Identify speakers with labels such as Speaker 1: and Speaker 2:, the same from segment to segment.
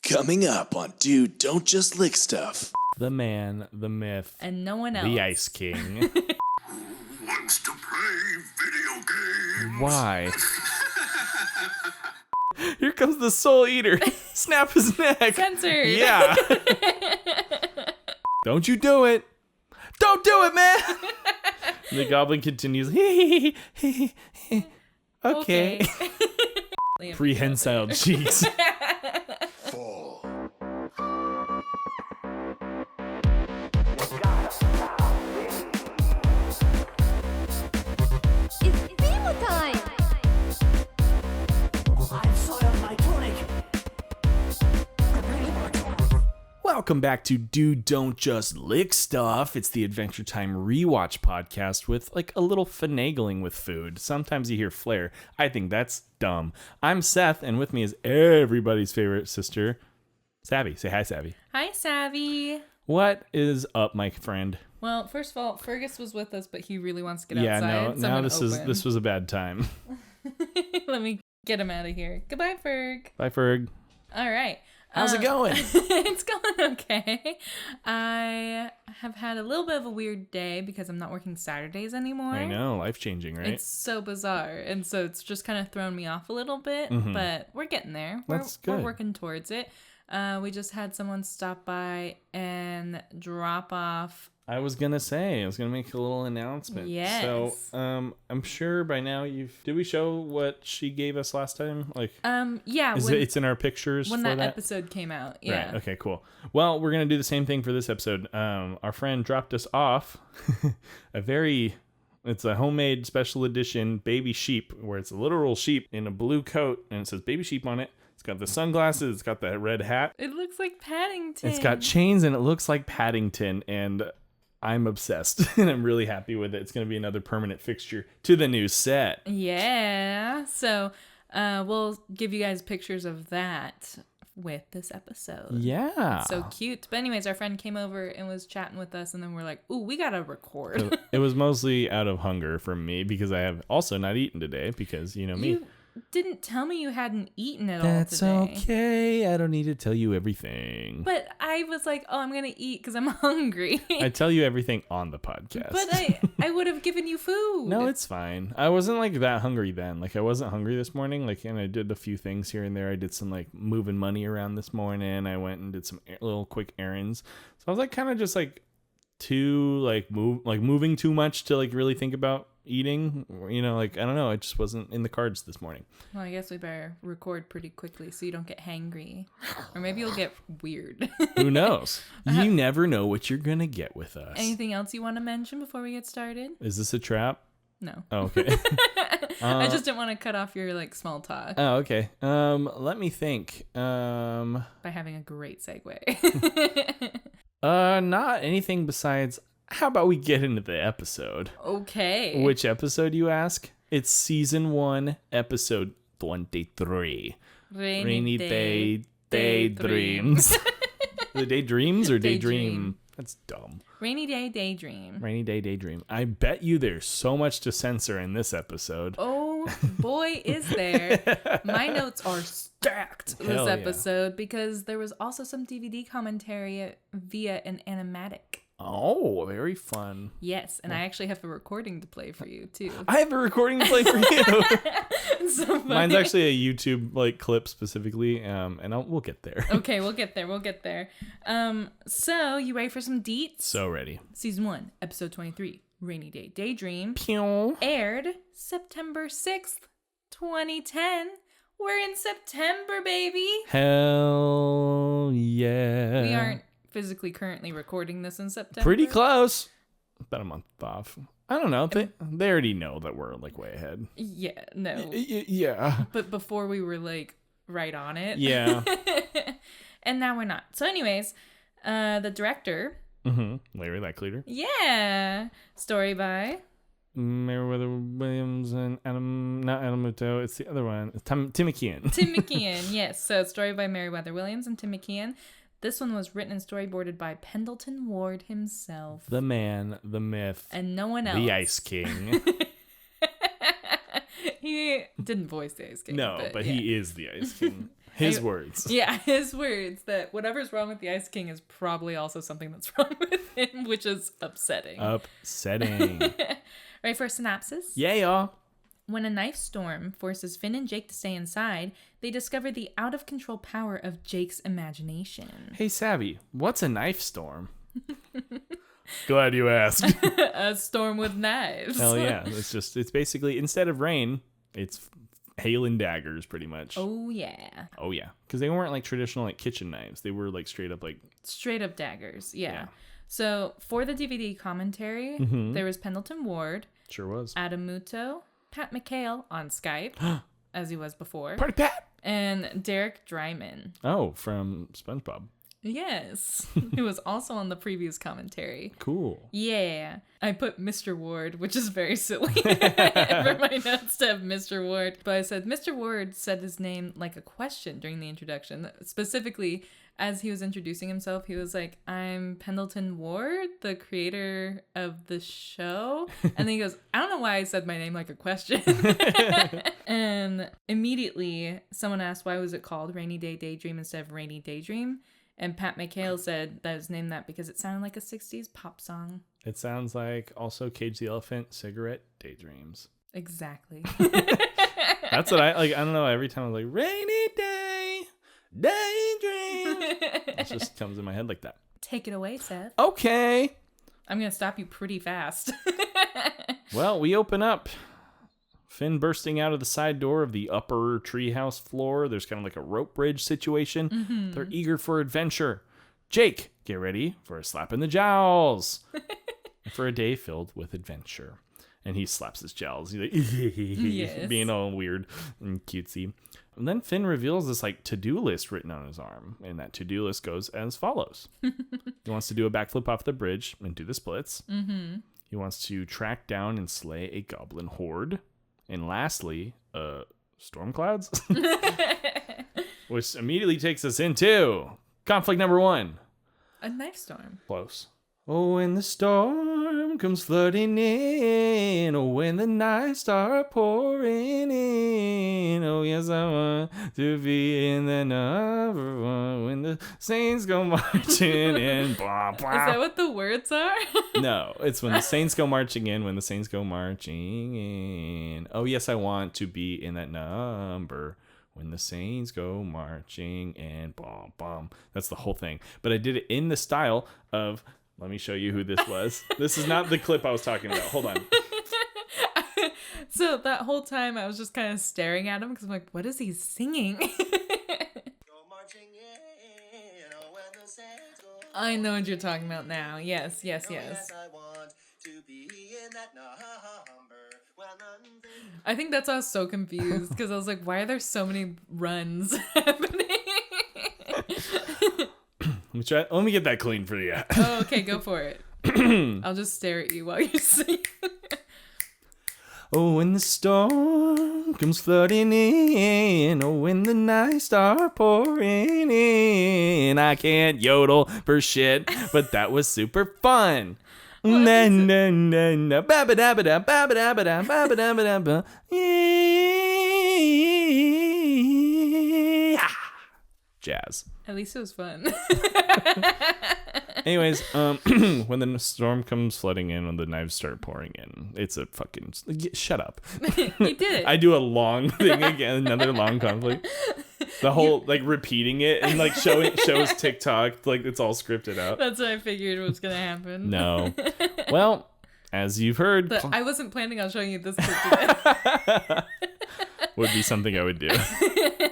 Speaker 1: Coming up on Dude, Don't Just Lick Stuff.
Speaker 2: The man, the myth,
Speaker 3: and no one else.
Speaker 2: the Ice King.
Speaker 4: Who wants to play video games?
Speaker 2: Why? Here comes the Soul Eater. Snap his neck.
Speaker 3: Censored.
Speaker 2: Yeah. Don't you do it. Don't do it, man. And the goblin continues. Okay. Prehensile cheeks.
Speaker 4: Fall.
Speaker 5: It's Beaver time!
Speaker 6: I've soiled my tunic.
Speaker 2: Welcome back to Dude, Don't Just Lick Stuff. It's the Adventure Time rewatch podcast with like a little finagling with food. Sometimes you hear flair. I think that's dumb. I'm Seth, and with me is everybody's favorite sister, Savvy. Say hi, Savvy.
Speaker 3: Hi, Savvy.
Speaker 2: What is up, my friend?
Speaker 3: Well, first of all, Fergus was with us, but he really wants to get
Speaker 2: Yeah,
Speaker 3: outside.
Speaker 2: no, now this was a bad time.
Speaker 3: Let me get him out of here. Goodbye, Ferg.
Speaker 2: Bye, Ferg.
Speaker 3: All right.
Speaker 2: How's it going?
Speaker 3: It's going okay. I have had a little bit of a weird day because I'm not working Saturdays anymore.
Speaker 2: I know, life-changing, right?
Speaker 3: It's so bizarre. And so it's just kind of thrown me off a little bit, but we're getting there.
Speaker 2: That's
Speaker 3: We're
Speaker 2: good.
Speaker 3: working towards it. We just had someone stop by and drop off.
Speaker 2: I was gonna make a little announcement.
Speaker 3: Yes.
Speaker 2: So, I'm sure by now did we show what she gave us last time? Like,
Speaker 3: Yeah.
Speaker 2: it's in our pictures
Speaker 3: when
Speaker 2: for
Speaker 3: that episode came out. Yeah.
Speaker 2: Right. Okay, cool. Well, we're going to do the same thing for this episode. Our friend dropped us off it's a homemade special edition baby sheep, where it's a literal sheep in a blue coat, and it says baby sheep on it. It's got the sunglasses, it's got the red hat.
Speaker 3: It looks like Paddington.
Speaker 2: It's got chains, and it looks like Paddington, and I'm obsessed, and I'm really happy with it. It's going to be another permanent fixture to the new set.
Speaker 3: Yeah. So we'll give you guys pictures of that with this episode.
Speaker 2: Yeah.
Speaker 3: So cute. But anyways, our friend came over and was chatting with us, and then we're like, ooh, we gotta record.
Speaker 2: It was mostly out of hunger for me, because I have also not eaten today, because you know me.
Speaker 3: You didn't tell me you hadn't eaten at
Speaker 2: That's
Speaker 3: all today.
Speaker 2: okay. I don't need to tell you everything.
Speaker 3: But I was like, oh, I'm gonna eat because I'm hungry.
Speaker 2: I tell you everything on the podcast.
Speaker 3: But I would have given you food.
Speaker 2: No, it's fine. I wasn't like that hungry then. Like I wasn't hungry this morning. Like, and I did a few things here and there. I did some like moving money around this morning. I went and did some little quick errands. So I was like kind of just like moving too much to like really think about eating. You know, like I don't know. It just wasn't in the cards this morning.
Speaker 3: Well, I guess we better record pretty quickly so you don't get hangry, or maybe you'll get weird.
Speaker 2: Who knows? You never know what you're gonna get with us.
Speaker 3: Anything else you want to mention before we get started?
Speaker 2: Is this a trap?
Speaker 3: No.
Speaker 2: Oh, okay.
Speaker 3: I just didn't want to cut off your like small talk
Speaker 2: Oh, okay. Let me think.
Speaker 3: by having a great segue.
Speaker 2: Not anything besides. How about we get into the episode?
Speaker 3: Okay.
Speaker 2: Which episode, you ask? It's season 1, episode 23. Rainy Day Daydreams. The Daydreams or Daydream? That's dumb.
Speaker 3: Rainy Day Daydream.
Speaker 2: Rainy Day Daydream. I bet you there's so much to censor in this episode.
Speaker 3: Oh boy, is there. My notes are stacked
Speaker 2: Hell
Speaker 3: this
Speaker 2: yeah.
Speaker 3: episode because there was also some DVD commentary via an animatic.
Speaker 2: Oh, very fun.
Speaker 3: Yes, and I actually have a recording to play for you too.
Speaker 2: I have a recording to play for you.
Speaker 3: It's so funny.
Speaker 2: Mine's actually a YouTube like clip specifically, and we'll get there.
Speaker 3: Okay, we'll get there. So you ready for some deets?
Speaker 2: So ready.
Speaker 3: Season 1, episode 23, Rainy Day Daydream,
Speaker 2: Pew.
Speaker 3: aired September 6th, 2010. We're in September, baby.
Speaker 2: Hell yeah.
Speaker 3: We aren't physically currently recording this in September.
Speaker 2: Pretty close. About a month off. I don't know. They already know that we're like way ahead.
Speaker 3: Yeah, no.
Speaker 2: Yeah.
Speaker 3: But before we were like right on it.
Speaker 2: Yeah.
Speaker 3: And now we're not. So anyways, the director.
Speaker 2: Larry Lackleader.
Speaker 3: Yeah. Story by
Speaker 2: Meriwether Williams and not Adam Muto. It's the other one. It's Tim McKeon.
Speaker 3: Tim McKeon. Yes. So story by Meriwether Williams and Tim McKeon. This one was written and storyboarded by Pendleton Ward himself.
Speaker 2: The man, the myth,
Speaker 3: And no one else.
Speaker 2: the Ice King.
Speaker 3: He didn't voice the Ice King.
Speaker 2: No, but
Speaker 3: yeah.
Speaker 2: he is the Ice King. His words.
Speaker 3: Yeah, his words that whatever's wrong with the Ice King is probably also something that's wrong with him, which is upsetting.
Speaker 2: Upsetting.
Speaker 3: Ready for a synopsis?
Speaker 2: Yeah, y'all.
Speaker 3: When a knife storm forces Finn and Jake to stay inside, they discover the out-of-control power of Jake's imagination.
Speaker 2: Hey, Savvy, what's a knife storm? Glad you asked.
Speaker 3: A storm with knives.
Speaker 2: Hell yeah. It's basically, instead of rain, it's hail and daggers, pretty much.
Speaker 3: Oh, yeah.
Speaker 2: Oh, yeah. Because they weren't like traditional like kitchen knives. They were like straight up like...
Speaker 3: Straight up daggers, yeah.
Speaker 2: Yeah.
Speaker 3: So, for the DVD commentary, there was Pendleton Ward,
Speaker 2: Sure was.
Speaker 3: Adam Muto, Pat McHale on Skype, as he was before,
Speaker 2: Party Pat!
Speaker 3: and Derek Dryman.
Speaker 2: Oh, from SpongeBob.
Speaker 3: Yes, who was also on the previous commentary.
Speaker 2: Cool.
Speaker 3: Yeah. I put Mr. Ward, which is very silly for my notes to have Mr. Ward. But I said Mr. Ward said his name like a question during the introduction. Specifically, as he was introducing himself, he was like, I'm Pendleton Ward, the creator of the show. And then he goes, I don't know why I said my name like a question. And immediately someone asked, why was it called Rainy Day Daydream instead of Rainy Daydream? And Pat McHale said that it was named that because it sounded like a 60s pop song.
Speaker 2: It sounds like also Cage the Elephant, Cigarette, Daydreams.
Speaker 3: Exactly.
Speaker 2: That's what I like. I don't know. Every time I was like, Rainy Day, Daydream. It just comes in my head like that.
Speaker 3: Take it away, Seth.
Speaker 2: Okay.
Speaker 3: I'm going to stop you pretty fast.
Speaker 2: Well, we open up. Finn bursting out of the side door of the upper treehouse floor. There's kind of like a rope bridge situation. They're eager for adventure. Jake, get ready for a slap in the jowls. For a day filled with adventure. And he slaps his jowls. He's like,
Speaker 3: Yes.
Speaker 2: being all weird and cutesy. And then Finn reveals this like to-do list written on his arm. And that to-do list goes as follows. He wants to do a backflip off the bridge and do the splits. He wants to track down and slay a goblin horde. And lastly, storm clouds, which immediately takes us into conflict number 1.
Speaker 3: A knife storm.
Speaker 2: Close. Oh, when the storm comes flooding in, oh, when the nights start pouring in, oh, yes, I want to be in the number one when the saints go marching in. Blah, blah.
Speaker 3: Is that what the words are?
Speaker 2: No, it's when the saints go marching in, when the saints go marching in. Oh, yes, I want to be in that number when the saints go marching in. Blah, blah. That's the whole thing. But I did it in the style of... Let me show you who this was. This is not the clip I was talking about. Hold on.
Speaker 3: So that whole time I was just kind of staring at him because I'm like, what is he singing? I know what you're talking about now. Yes. I think that's why I was so confused because I was like, why are there so many runs happening?
Speaker 2: Let me get that clean for you.
Speaker 3: Oh, okay, go for it. I'll just stare at you while you sing.
Speaker 2: Oh, when the storm comes flooding in, oh, when the nights start pouring in, I can't yodel for shit, but that was super fun. Na na na na ba ba da ba da ba ba da ba da ba ba da ba da ba. Jazz.
Speaker 3: At least it was fun.
Speaker 2: Anyways, when the storm comes flooding in, when the knives start pouring in, it's a fucking... Shut up.
Speaker 3: You did it.
Speaker 2: I do a long thing again, another long conflict. The whole, like, repeating it and, like, shows TikTok, like, it's all scripted out.
Speaker 3: That's what I figured was going to happen.
Speaker 2: No. Well, as you've heard...
Speaker 3: But I wasn't planning on showing you this clip today.
Speaker 2: Would be something I would do.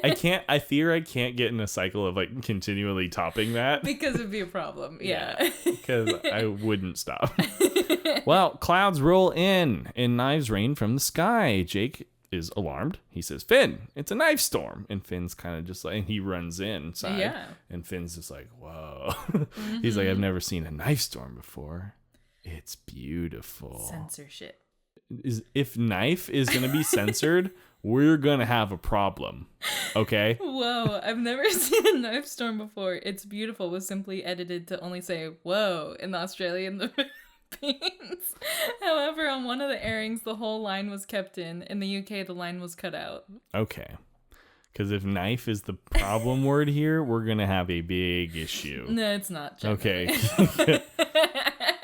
Speaker 2: I fear I can't get in a cycle of like continually topping that.
Speaker 3: Because it'd be a problem. Yeah.
Speaker 2: Because I wouldn't stop. Well, clouds roll in and knives rain from the sky. Jake is alarmed. He says, Finn, it's a knife storm. And Finn's kind of just like, and he runs inside.
Speaker 3: Yeah.
Speaker 2: And Finn's just like, whoa. He's like, I've never seen a knife storm before. It's beautiful.
Speaker 3: Censorship.
Speaker 2: If knife is going to be censored, we're going to have a problem. Okay?
Speaker 3: Whoa, I've never seen a knife storm before. It's beautiful was simply edited to only say whoa in Australia and the Philippines. However, on one of the airings, the whole line was kept in. In the UK, the line was cut out.
Speaker 2: Okay. Because if knife is the problem word here, we're going to have a big issue.
Speaker 3: No, it's not. Generally.
Speaker 2: Okay.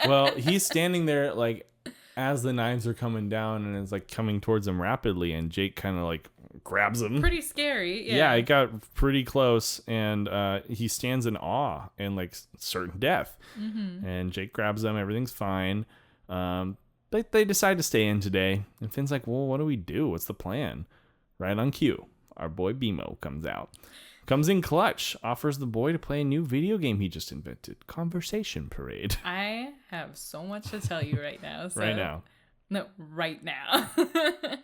Speaker 2: Well, he's standing there like as the knives are coming down and it's like coming towards him rapidly, and Jake kind of like grabs him.
Speaker 3: Pretty scary.
Speaker 2: Yeah, it got pretty close, and he stands in awe and like certain death.
Speaker 3: Mm-hmm.
Speaker 2: And Jake grabs them. Everything's fine. But they decide to stay in today. And Finn's like, well, what do we do? What's the plan? Right on cue, our boy BMO comes out. Comes in clutch, offers the boy to play a new video game he just invented, Conversation Parade.
Speaker 3: I have so much to tell you right now. So.
Speaker 2: Right now.
Speaker 3: No, right now.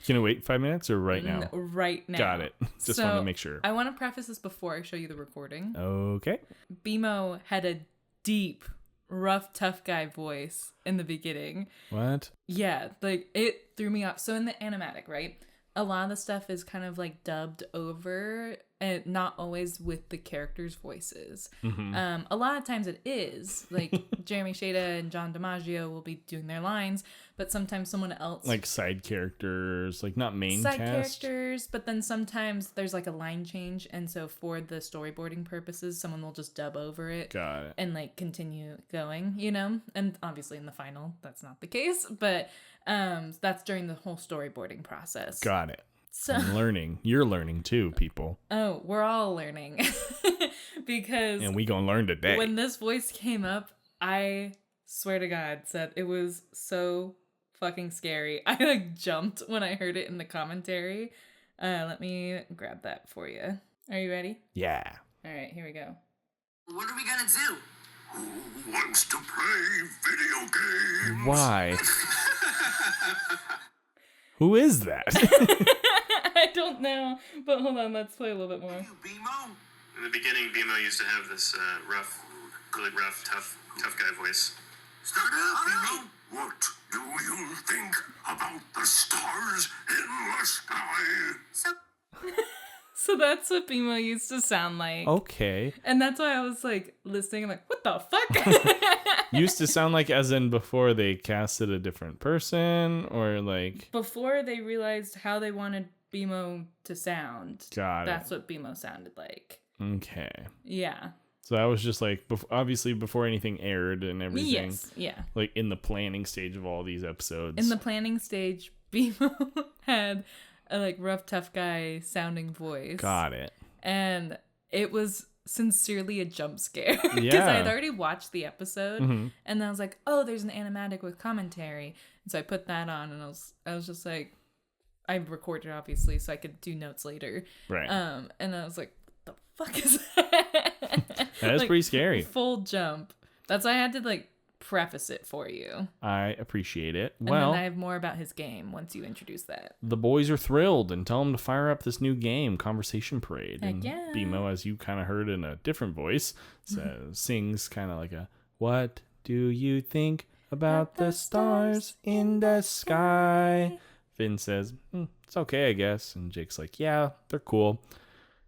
Speaker 2: Can I wait 5 minutes or right now?
Speaker 3: No, right now.
Speaker 2: Got it. Just
Speaker 3: so,
Speaker 2: want to make sure.
Speaker 3: I want to preface this before I show you the recording.
Speaker 2: Okay.
Speaker 3: BMO had a deep, rough, tough guy voice in the beginning.
Speaker 2: What?
Speaker 3: Yeah, like it threw me off. So in the animatic, right? A lot of the stuff is kind of like dubbed over and not always with the characters' voices.
Speaker 2: Mm-hmm.
Speaker 3: A lot of times it is. Like Jeremy Shada and John DiMaggio will be doing their lines, but sometimes someone else.
Speaker 2: Like side characters, like not main
Speaker 3: side
Speaker 2: cast.
Speaker 3: characters, but then sometimes there's like a line change, and so for the storyboarding purposes, someone will just dub over it.
Speaker 2: Got it.
Speaker 3: And like continue going, you know? And obviously in the final, that's not the case, but that's during the whole storyboarding process.
Speaker 2: Got it.
Speaker 3: So,
Speaker 2: I'm learning. You're learning too, people.
Speaker 3: oh, we're all learning. Because
Speaker 2: And we gonna learn today.
Speaker 3: when this voice came up, I swear to God, said it was so fucking scary. I like jumped when I heard it in the commentary. Let me grab that for you. Are you ready?
Speaker 2: Yeah.
Speaker 3: All right, here we go.
Speaker 7: What are we gonna do?
Speaker 4: Who wants to play video games?
Speaker 2: Why? Who is that?
Speaker 3: I don't know, but hold on, let's play a little bit more.
Speaker 7: You, BMO?
Speaker 8: In the beginning, BMO used to have this really rough, tough guy voice.
Speaker 4: Start up, BMO. What do you think about the stars in the sky?
Speaker 3: So that's what BMO used to sound like.
Speaker 2: Okay.
Speaker 3: And that's why I was like listening, I'm like, what the fuck?
Speaker 2: Used to sound like as in before they casted a different person, or like
Speaker 3: Before they realized how they wanted BMO to sound.
Speaker 2: Got
Speaker 3: That's
Speaker 2: it.
Speaker 3: what BMO sounded like.
Speaker 2: Okay.
Speaker 3: Yeah.
Speaker 2: So that was just like obviously before anything aired and everything.
Speaker 3: Yes. Yeah.
Speaker 2: Like in the planning stage of all these episodes.
Speaker 3: In the planning stage, BMO had a like rough, tough guy sounding voice.
Speaker 2: Got it.
Speaker 3: And it was sincerely a jump scare. Because
Speaker 2: Yeah.
Speaker 3: I had already watched the episode
Speaker 2: Mhm.
Speaker 3: and then I was like, oh, there's an animatic with commentary. And so I put that on and I was just like, I recorded obviously so I could do notes later.
Speaker 2: Right.
Speaker 3: And I was like, what the fuck is that?
Speaker 2: That is
Speaker 3: Like,
Speaker 2: pretty scary.
Speaker 3: Full jump. That's why I had to like preface it for you.
Speaker 2: I appreciate it.
Speaker 3: And
Speaker 2: Well,
Speaker 3: then I have more about his game once you introduce that.
Speaker 2: the boys are thrilled and tell them to fire up this new game, Conversation Parade.
Speaker 3: Heck
Speaker 2: And
Speaker 3: yeah.
Speaker 2: BMO, as you kind of heard in a different voice, sings kind of like a, what do you think about the stars in the sky? Finn says, it's okay, I guess. And Jake's like, yeah, they're cool.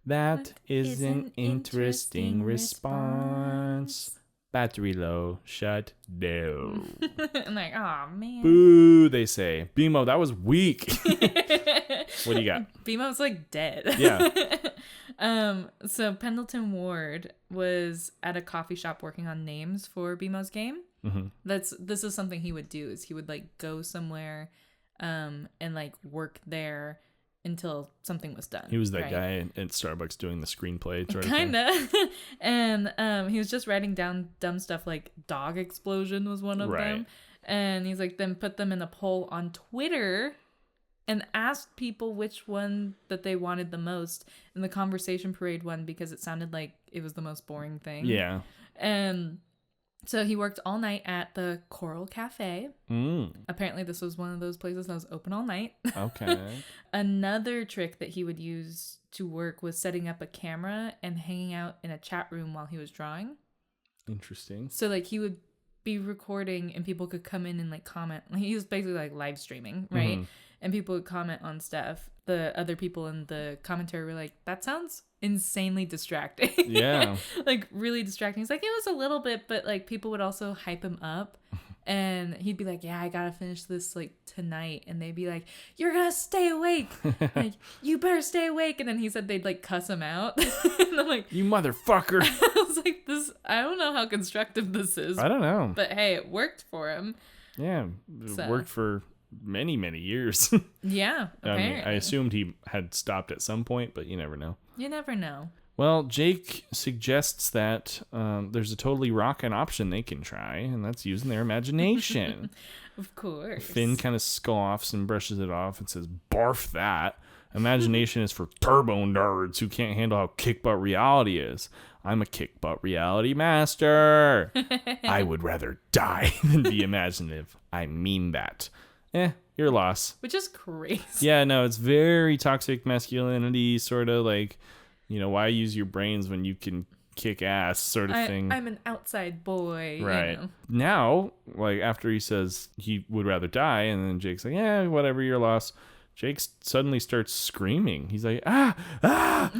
Speaker 2: That is an interesting response. Battery low, shut down.
Speaker 3: I'm like, oh man.
Speaker 2: Boo, they say. BMO, that was weak. What do you got?
Speaker 3: BMO's like dead.
Speaker 2: Yeah.
Speaker 3: So Pendleton Ward was at a coffee shop working on names for BMO's game.
Speaker 2: Mm-hmm.
Speaker 3: This is something he would do is he would like go somewhere and like work there until something was done.
Speaker 2: He was that
Speaker 3: right?
Speaker 2: guy at Starbucks doing the screenplay. Sort of thing.
Speaker 3: Kinda. And he was just writing down dumb stuff like dog explosion was one of
Speaker 2: Right.
Speaker 3: them. And he's like, then put them in a poll on Twitter and asked people which one that they wanted the most. And the Conversation Parade one because it sounded like it was the most boring thing.
Speaker 2: Yeah.
Speaker 3: And so he worked all night at the Coral Cafe. Apparently this was one of those places that was open all night.
Speaker 2: Okay.
Speaker 3: Another trick that he would use to work was setting up a camera and hanging out in a chat room while he was drawing.
Speaker 2: Interesting.
Speaker 3: So like he would be recording and people could come in and like comment. He was basically like live streaming, right? And people would comment on stuff. The other people in the commentary were like, that sounds insanely distracting.
Speaker 2: Yeah.
Speaker 3: Like really distracting. He's like, it was a little bit, but like people would also hype him up. And he'd be like, yeah, I gotta finish this like tonight. And they'd be like, you're gonna stay awake. Like, you better stay awake. And then he said they'd like cuss him out. And I'm like,
Speaker 2: You motherfucker.
Speaker 3: I was like, I don't know how constructive this is.
Speaker 2: I don't know.
Speaker 3: But hey, it worked for him.
Speaker 2: Yeah, it
Speaker 3: So.
Speaker 2: worked for many years.
Speaker 3: Yeah, apparently.
Speaker 2: I assumed he had stopped at some point, but you never know.
Speaker 3: You never know.
Speaker 2: Well, Jake suggests that there's a totally rockin' option they can try, and that's using their imagination.
Speaker 3: Of course.
Speaker 2: Finn kind of scoffs and brushes it off and says, barf that. Imagination is for turbo nerds who can't handle how kick-butt reality is. I'm a kick-butt reality master. I would rather die than be imaginative. I mean that. Your loss.
Speaker 3: Which is crazy.
Speaker 2: Yeah, no, it's very toxic masculinity, sort of like, why use your brains when you can kick ass sort of thing.
Speaker 3: I'm an outside boy.
Speaker 2: Right.
Speaker 3: You know.
Speaker 2: Now, like after he says he would rather die, and then Jake's like, yeah, whatever, your loss. Jake suddenly starts screaming. He's like, lava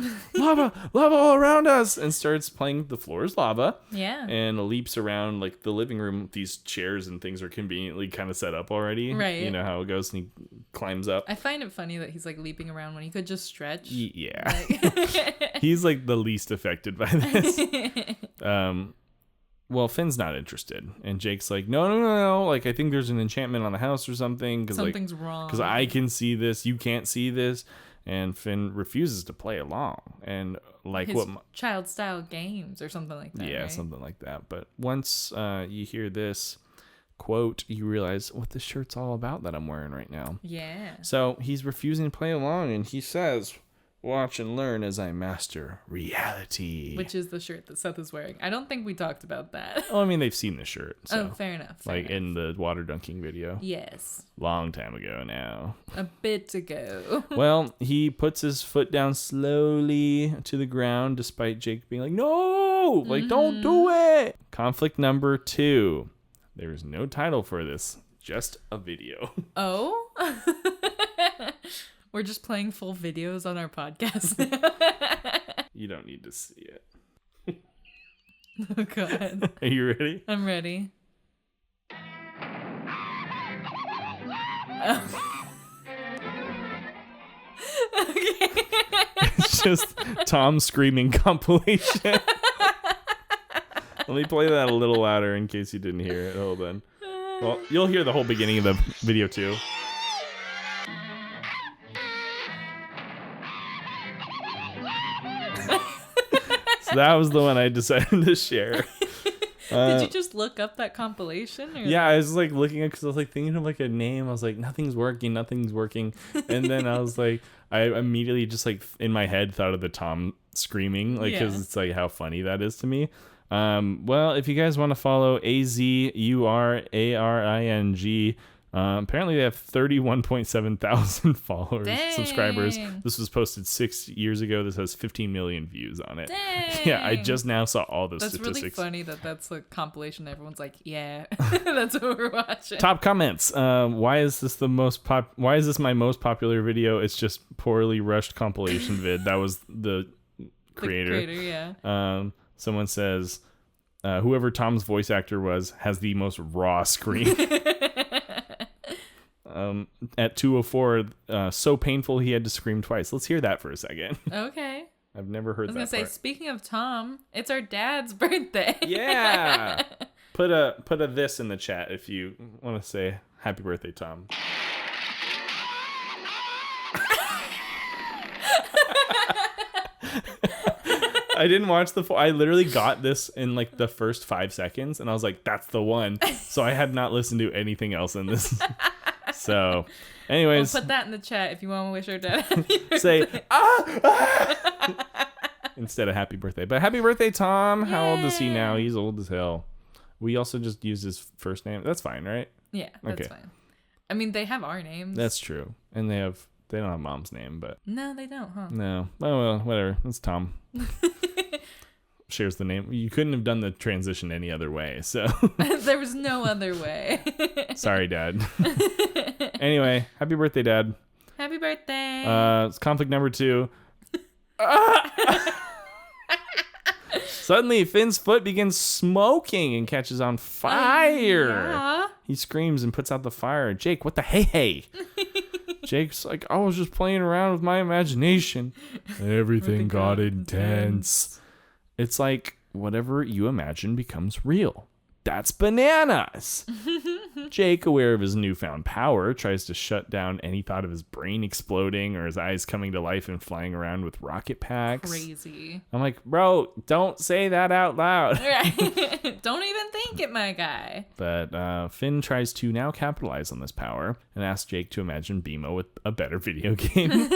Speaker 2: all around us, and starts playing The Floor is Lava.
Speaker 3: Yeah.
Speaker 2: And leaps around like the living room. These chairs and things are conveniently kind of set up already.
Speaker 3: Right.
Speaker 2: You know how it goes, and he climbs up.
Speaker 3: I find it funny that he's like leaping around when he could just stretch.
Speaker 2: Yeah.
Speaker 3: Like-
Speaker 2: He's like the least affected by this. Well, Finn's not interested, and Jake's like, no. Like, I think there's an enchantment on the house or something.
Speaker 3: Something's wrong.
Speaker 2: Because I can see this, you can't see this, and Finn refuses to play along. And like
Speaker 3: His child style games or something like that.
Speaker 2: yeah,
Speaker 3: right?
Speaker 2: something like that. But once you hear this quote, you realize what this shirt's all about that I'm wearing right now.
Speaker 3: Yeah.
Speaker 2: So he's refusing to play along, and he says, watch and learn as I master reality.
Speaker 3: Which is the shirt that Seth is wearing. I don't think we talked about that.
Speaker 2: Oh, I mean, they've seen the shirt. So.
Speaker 3: Oh, fair enough.
Speaker 2: In the water dunking video.
Speaker 3: Yes.
Speaker 2: Long time ago now.
Speaker 3: A bit ago.
Speaker 2: Well, he puts his foot down slowly to the ground, despite Jake being like, no, like, don't do it. Conflict number 2. There's no title for this, just a video.
Speaker 3: Oh? We're just playing full videos on our podcast now.
Speaker 2: You don't need to see it.
Speaker 3: Oh, God.
Speaker 2: Are you ready?
Speaker 3: I'm ready. Okay.
Speaker 2: It's just Tom screaming compilation. Let me play that a little louder in case you didn't hear it. Hold on. Well, you'll hear the whole beginning of the video too. So that was the one I decided to share.
Speaker 3: Did you just look up that compilation? Or
Speaker 2: Yeah, I was like looking at because I was like thinking of like a name. I was like, nothing's working. And then I was like, I immediately just like in my head thought of the Tom screaming, like because it's like how funny that is to me. Well, if you guys want to follow AZURARING, apparently they have 31.7 thousand subscribers. This was posted 6 years ago. This has 15 million views on it.
Speaker 3: Dang.
Speaker 2: Yeah, I just now saw all those
Speaker 3: That's
Speaker 2: statistics.
Speaker 3: really funny that's a compilation. Everyone's like, yeah, that's what we're watching.
Speaker 2: Top comments. Why is this why is this my most popular video? It's just poorly rushed compilation vid. That was the creator.
Speaker 3: Yeah.
Speaker 2: Someone says, whoever Tom's voice actor was has the most raw scream. At 2:04, so painful he had to scream twice. Let's hear that for a second.
Speaker 3: Okay.
Speaker 2: I've never heard that.
Speaker 3: I was gonna
Speaker 2: part.
Speaker 3: say, speaking of Tom, it's our dad's birthday.
Speaker 2: Yeah. Put a this in the chat if you want to say happy birthday, Tom. I didn't watch I literally got this in like the first 5 seconds, and I was like, that's the one. So I had not listened to anything else in this. So, anyways,
Speaker 3: We'll put that in the chat if you want to wish our dad happy birthday.
Speaker 2: say instead of happy birthday. But happy birthday, Tom. How old is he now? He's old as hell. We also just used his first name. That's fine, right?
Speaker 3: Yeah, that's
Speaker 2: Okay.
Speaker 3: fine. I mean, they have our names.
Speaker 2: That's true. And they don't have mom's name, but
Speaker 3: No, they don't, huh?
Speaker 2: no. Oh well, whatever. It's Tom. Shares the name. You couldn't have done the transition any other way, so
Speaker 3: There was no other way.
Speaker 2: sorry, Dad. Anyway, happy birthday, Dad.
Speaker 3: Happy birthday.
Speaker 2: It's conflict number 2. Suddenly, Finn's foot begins smoking and catches on fire.
Speaker 3: Yeah.
Speaker 2: He screams and puts out the fire. Jake, what the hey? Jake's like, I was just playing around with my imagination. Everything got intense. It's like whatever you imagine becomes real. That's bananas. Jake, aware of his newfound power, tries to shut down any thought of his brain exploding or his eyes coming to life and flying around with rocket packs.
Speaker 3: Crazy.
Speaker 2: I'm like, bro, don't say that out loud.
Speaker 3: Right. Don't even think it, my guy.
Speaker 2: But Finn tries to now capitalize on this power and asks Jake to imagine BMO with a better video game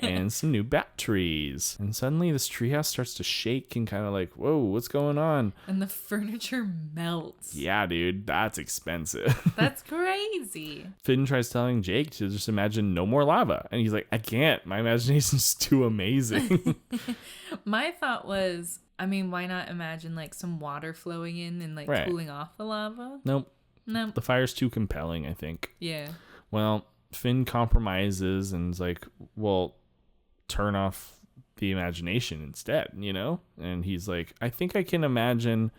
Speaker 2: and some new batteries. And suddenly this treehouse starts to shake and kind of like, whoa, what's going on?
Speaker 3: And the furniture melts.
Speaker 2: Yeah, dude, that's expensive.
Speaker 3: That's crazy.
Speaker 2: Finn tries telling Jake to just imagine no more lava. And he's like, I can't. My imagination's too amazing.
Speaker 3: My thought was, I mean, why not imagine like some water flowing in and like cooling off the lava?
Speaker 2: Nope.
Speaker 3: No.
Speaker 2: The fire's too compelling, I think.
Speaker 3: Yeah.
Speaker 2: Well, Finn compromises and is like, well, turn off the imagination instead, you know? And he's like, I think I can imagine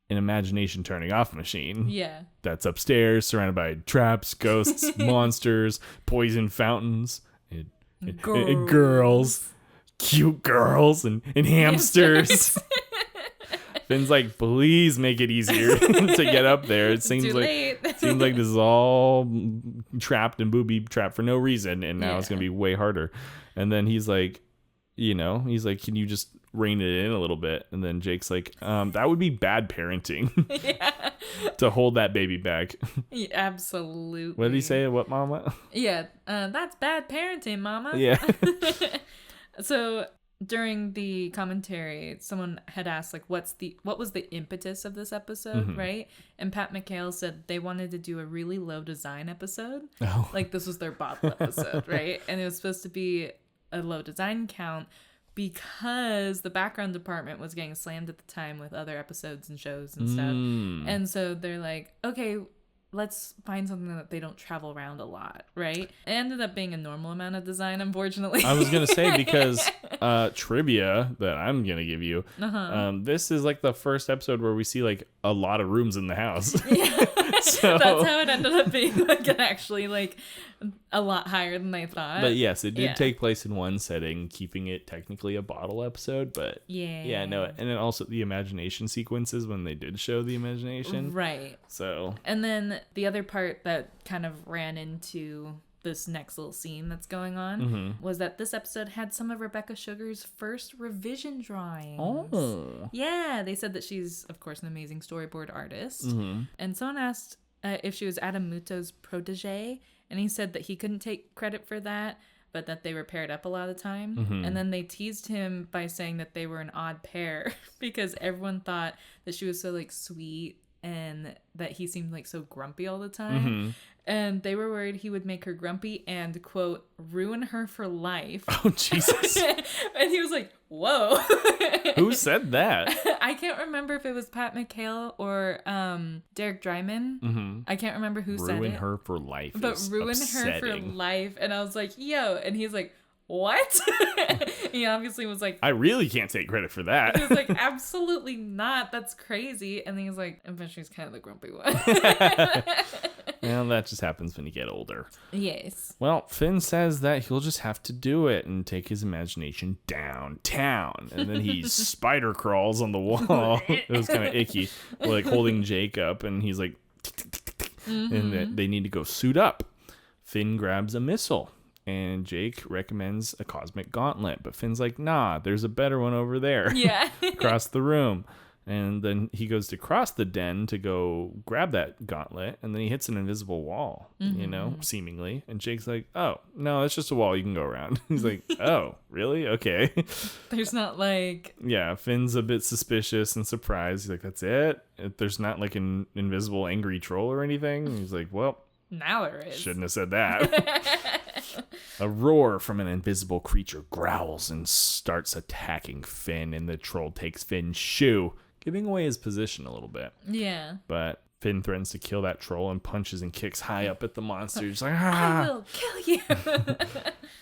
Speaker 2: an imagination turning off machine.
Speaker 3: Yeah. That's
Speaker 2: upstairs, surrounded by traps, ghosts, monsters, poison fountains, and girls, cute girls, and hamsters. Finn's like, please make it easier to get up there. It seems like this is all trapped and booby trapped for no reason, and now it's gonna be way harder. And then he's like, can you just rein it in a little bit? And then Jake's like, that would be bad parenting. To hold that baby back.
Speaker 3: Yeah, absolutely.
Speaker 2: What did he say? What, mama?
Speaker 3: Yeah, that's bad parenting, mama.
Speaker 2: Yeah.
Speaker 3: So during the commentary, someone had asked like, what was the impetus of this episode, right? And Pat McHale said they wanted to do a really low design episode.
Speaker 2: Oh.
Speaker 3: Like this was their bottle episode, right? And it was supposed to be a low design count because the background department was getting slammed at the time with other episodes and shows and stuff. And so they're like, okay, let's find something that they don't travel around a lot, right? It ended up being a normal amount of design, unfortunately.
Speaker 2: I was going to say, because trivia that I'm going to give you, this is like the first episode where we see like a lot of rooms in the house.
Speaker 3: Yeah.
Speaker 2: So,
Speaker 3: that's how it ended up being like actually like a lot higher than they thought.
Speaker 2: But yes, it did take place in one setting, keeping it technically a bottle episode. But yeah, no, and then also the imagination sequences when they did show the imagination,
Speaker 3: right?
Speaker 2: So,
Speaker 3: and then the other part that kind of ran into this next little scene that's going on was that this episode had some of Rebecca Sugar's first revision drawings.
Speaker 2: Oh.
Speaker 3: Yeah, they said that she's, of course, an amazing storyboard artist. And someone asked if she was Adam Muto's protege, and he said that he couldn't take credit for that, but that they were paired up a lot of the time. And then they teased him by saying that they were an odd pair because everyone thought that she was so like sweet and that he seemed like so grumpy all the time. And they were worried he would make her grumpy and, quote, ruin her for life.
Speaker 2: Oh, Jesus.
Speaker 3: And he was like, whoa.
Speaker 2: Who said that?
Speaker 3: I can't remember if it was Pat McHale or Derek Dryman. I can't remember who said it.
Speaker 2: Ruin her for life.
Speaker 3: But ruin her for life. And I was like, yo. And he's like, what? He obviously was like,
Speaker 2: I really can't take credit for that.
Speaker 3: He was like, absolutely not. That's crazy. And then he's like, but she's kind of the grumpy one.
Speaker 2: Well, that just happens when you get older.
Speaker 3: Yes.
Speaker 2: Well, Finn says that he'll just have to do it and take his imagination downtown. And then he spider crawls on the wall. It was kind of icky. Like holding Jake up, and he's like, and they need to go suit up. Finn grabs a missile, and Jake recommends a cosmic gauntlet. But Finn's like, nah, there's a better one over there.
Speaker 3: Yeah.
Speaker 2: Across the room. And then he goes to cross the den to go grab that gauntlet, and then he hits an invisible wall, seemingly. And Jake's like, oh, no, it's just a wall you can go around. He's like, oh, really? Okay.
Speaker 3: There's not like...
Speaker 2: Yeah, Finn's a bit suspicious and surprised. He's like, that's it? There's not like an invisible angry troll or anything? And he's like, well...
Speaker 3: Now there is.
Speaker 2: Shouldn't have said that. A roar from an invisible creature growls and starts attacking Finn, and the troll takes Finn's shoe, giving away his position a little bit.
Speaker 3: Yeah.
Speaker 2: But Finn threatens to kill that troll and punches and kicks high up at the monster. He's like,
Speaker 3: I will kill you.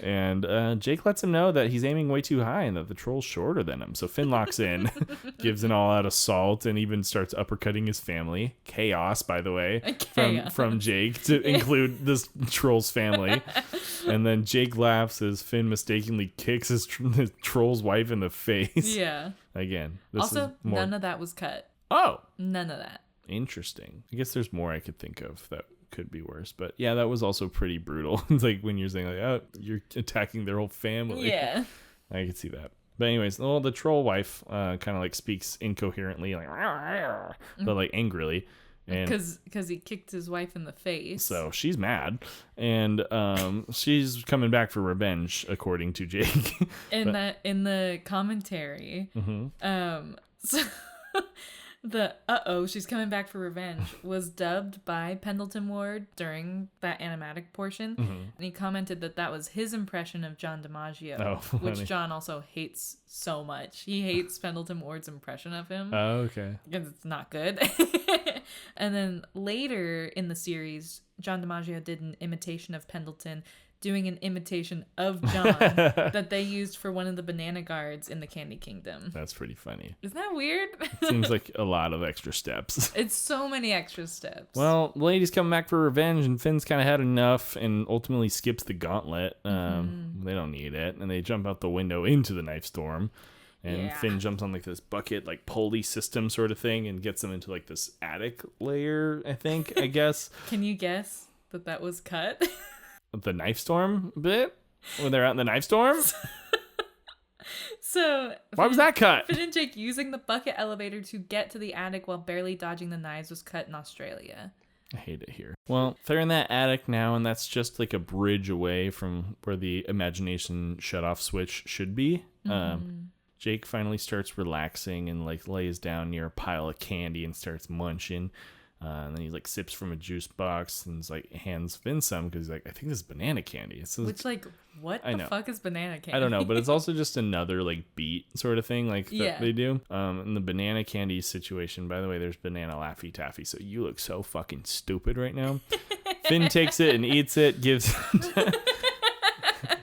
Speaker 2: And Jake lets him know that he's aiming way too high and that the troll's shorter than him. So Finn locks in, gives an all-out assault, and even starts uppercutting his family. Chaos, by the way, from Jake to include this troll's family. And then Jake laughs as Finn mistakenly kicks his troll's wife in the face.
Speaker 3: Yeah.
Speaker 2: Again, this
Speaker 3: Also,
Speaker 2: is more...
Speaker 3: none of that was cut.
Speaker 2: Oh!
Speaker 3: None of that.
Speaker 2: Interesting. I guess there's more I could think of that could be worse, but yeah, that was also pretty brutal. It's like when you're saying like, oh, you're attacking their whole family.
Speaker 3: Yeah.
Speaker 2: I could see that. But anyways, well, the troll wife kind of like speaks incoherently, like, but like angrily, and
Speaker 3: because he kicked his wife in the face.
Speaker 2: so she's mad, and she's coming back for revenge, according to Jake.
Speaker 3: In the commentary, so the she's coming back for revenge was dubbed by Pendleton Ward during that animatic portion, and he commented that was his impression of John DiMaggio, which John also hates so much. He hates Pendleton Ward's impression of him.
Speaker 2: Oh, okay.
Speaker 3: Because it's not good. And then later in the series, John DiMaggio did an imitation of Pendleton, doing an imitation of John that they used for one of the banana guards in the Candy Kingdom.
Speaker 2: That's pretty funny.
Speaker 3: Isn't that weird?
Speaker 2: Seems like a lot of extra steps.
Speaker 3: It's so many extra steps.
Speaker 2: Well, the lady's coming back for revenge, and Finn's kind of had enough and ultimately skips the gauntlet. They don't need it, and they jump out the window into the knife storm. And Finn jumps on like this bucket, like pulley system sort of thing, and gets them into like this attic layer, I guess.
Speaker 3: Can you guess that was cut?
Speaker 2: The knife storm bit? When they're out in the knife storm?
Speaker 3: So
Speaker 2: why was that cut?
Speaker 3: Finn and Jake using the bucket elevator to get to the attic while barely dodging the knives was cut in Australia.
Speaker 2: I hate it here. Well, they're in that attic now, and that's just like a bridge away from where the imagination shut-off switch should be. Jake finally starts relaxing and like lays down near a pile of candy and starts munching. And then he like sips from a juice box and like hands Finn some because he's like, I think this is banana candy.
Speaker 3: Which like, what the fuck is banana candy?
Speaker 2: I don't know, but it's also just another like beat sort of thing like that they do. In the banana candy situation, by the way, there's banana Laffy Taffy. So you look so fucking stupid right now. Finn takes it and eats it,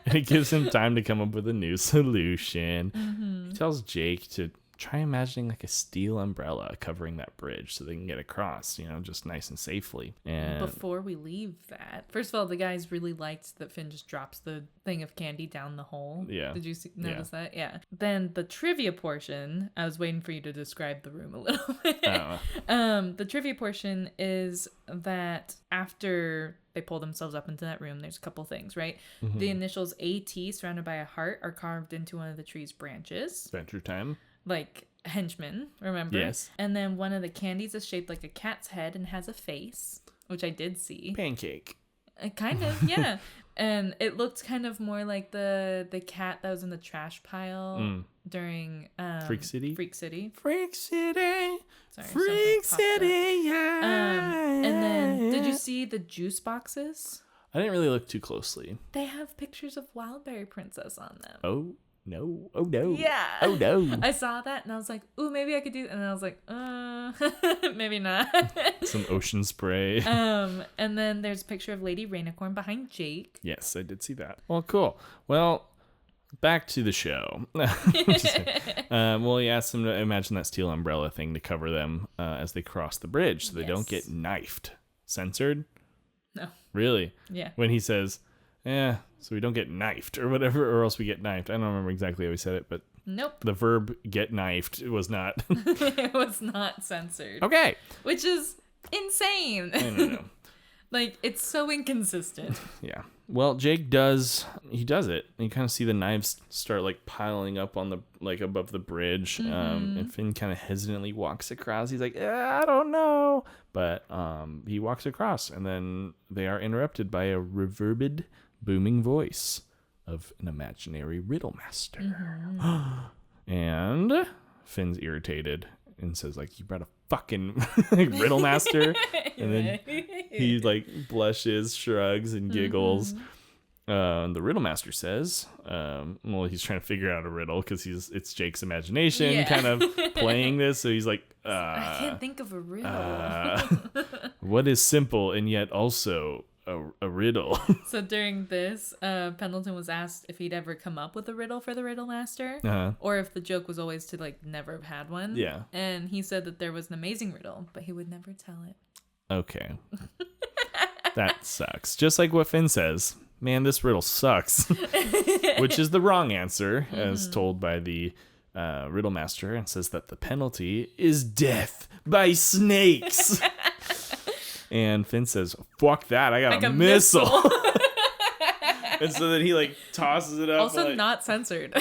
Speaker 2: it gives him time to come up with a new solution. He tells Jake to try imagining like a steel umbrella covering that bridge so they can get across, just nice and safely. And
Speaker 3: before we leave that, first of all, the guys really liked that Finn just drops the thing of candy down the hole.
Speaker 2: Yeah.
Speaker 3: Did you notice that? Yeah. Then the trivia portion, I was waiting for you to describe the room a little bit. The trivia portion is that after they pull themselves up into that room, there's a couple things, right? The initials AT surrounded by a heart are carved into one of the tree's branches.
Speaker 2: Adventure Time.
Speaker 3: Like henchmen, remember?
Speaker 2: Yes.
Speaker 3: And then one of the candies is shaped like a cat's head and has a face, which I did see.
Speaker 2: Pancake.
Speaker 3: Kind of, yeah. And it looked kind of more like the cat that was in the trash pile during
Speaker 2: Freak City.
Speaker 3: Freak City.
Speaker 2: Freak City.
Speaker 3: Sorry,
Speaker 2: Freak City. Yeah.
Speaker 3: And then, did you see the juice boxes?
Speaker 2: I didn't really look too closely.
Speaker 3: They have pictures of Wildberry Princess on them.
Speaker 2: Oh. No. Oh, no.
Speaker 3: Yeah.
Speaker 2: Oh, no.
Speaker 3: I saw that and I was like, ooh, maybe I could do... And I was like, maybe not.
Speaker 2: Some ocean spray.
Speaker 3: And then there's a picture of Lady Rainicorn behind Jake.
Speaker 2: Yes, I did see that. Well, cool. Well, back to the show. Well, he asked them to imagine that steel umbrella thing to cover them as they cross the bridge so they don't get knifed. Censored?
Speaker 3: No.
Speaker 2: Really?
Speaker 3: Yeah.
Speaker 2: When he says... so we don't get knifed or whatever, or else we get knifed. I don't remember exactly how he said it, but
Speaker 3: nope.
Speaker 2: The verb get knifed was not.
Speaker 3: It was not censored.
Speaker 2: Okay.
Speaker 3: Which is insane.
Speaker 2: I don't know.
Speaker 3: Like, it's so inconsistent.
Speaker 2: Yeah. Well, Jake does it. You kind of see the knives start like piling up on the like above the bridge. And Finn kind of hesitantly walks across. He's like, I don't know. But he walks across, and then they are interrupted by a reverbed, booming voice of an imaginary riddle master. And Finn's irritated and says, like, you brought a fucking riddle master. And then he like blushes, shrugs, and giggles. The riddle master says, well, he's trying to figure out a riddle because it's Jake's imagination kind of playing this. So he's like,
Speaker 3: I can't think of a riddle.
Speaker 2: what is simple and yet also a riddle?
Speaker 3: So during this, Pendleton was asked if he'd ever come up with a riddle for the riddle master, or if the joke was always to like never have had one.
Speaker 2: Yeah.
Speaker 3: And he said that there was an amazing riddle, but he would never tell it.
Speaker 2: Okay. That sucks. Just like what Finn says. Man, this riddle sucks. Which is the wrong answer, as told by the riddle master, and says that the penalty is death by snakes. And Finn says, fuck that, I got
Speaker 3: Like
Speaker 2: a
Speaker 3: a
Speaker 2: missile. And so then he like tosses it up.
Speaker 3: Also
Speaker 2: like,
Speaker 3: not censored.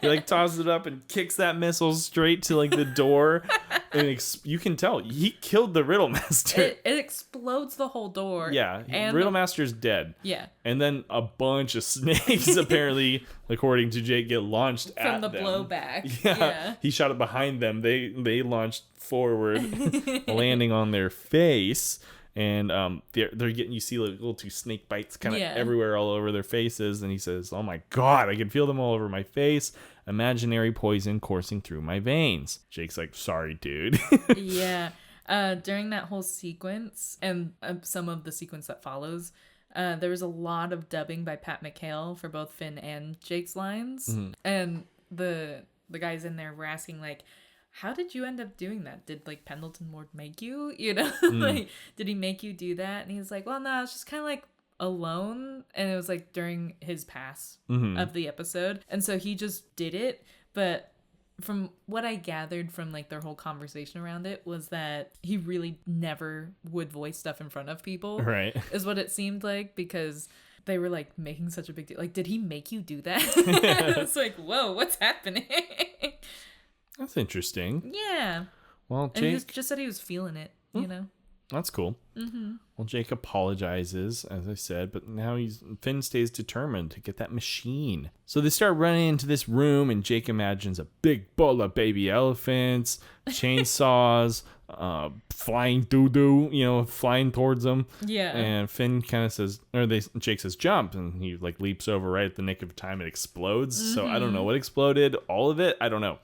Speaker 2: he like tosses it up and kicks that missile straight to like the door. And you can tell he killed the riddle master.
Speaker 3: It explodes the whole door.
Speaker 2: Yeah,
Speaker 3: and
Speaker 2: riddle master's dead.
Speaker 3: Yeah.
Speaker 2: And then a bunch of snakes, apparently, according to Jake, get launched
Speaker 3: From the
Speaker 2: them.
Speaker 3: blowback.
Speaker 2: Yeah, he shot it behind them. They launched forward, landing on their face, and they're getting, you see like little two snake bites kind of everywhere all over their faces. And he says, "Oh my god, I can feel them all over my face. Imaginary poison coursing through my veins." Jake's like, "Sorry, dude."
Speaker 3: Yeah. During that whole sequence and some of the sequence that follows, there was a lot of dubbing by Pat McHale for both Finn and Jake's lines. And the guys in there were asking like, how did you end up doing that? Did like Pendleton Ward make you, like, did he make you do that? And he's like, well, no, it's just kind of like alone. And it was like during his pass of the episode. And so he just did it. But from what I gathered from like their whole conversation around it was that he really never would voice stuff in front of people.
Speaker 2: Right.
Speaker 3: Is what it seemed like, because they were like making such a big deal. Like, did he make you do that? It's like, whoa, what's happening?
Speaker 2: That's interesting.
Speaker 3: Yeah.
Speaker 2: Well,
Speaker 3: And he
Speaker 2: Jake,
Speaker 3: just said he was feeling it, you know?
Speaker 2: that's cool. Well, Jake apologizes, as I said, but now Finn stays determined to get that machine. So they start running into this room, and Jake imagines a big bowl of baby elephants, chainsaws, flying doo-doo, flying towards them.
Speaker 3: Yeah.
Speaker 2: And Finn kind of says, Jake says, jump, and he like leaps over right at the nick of time. It explodes. So I don't know what exploded. All of it, I don't know.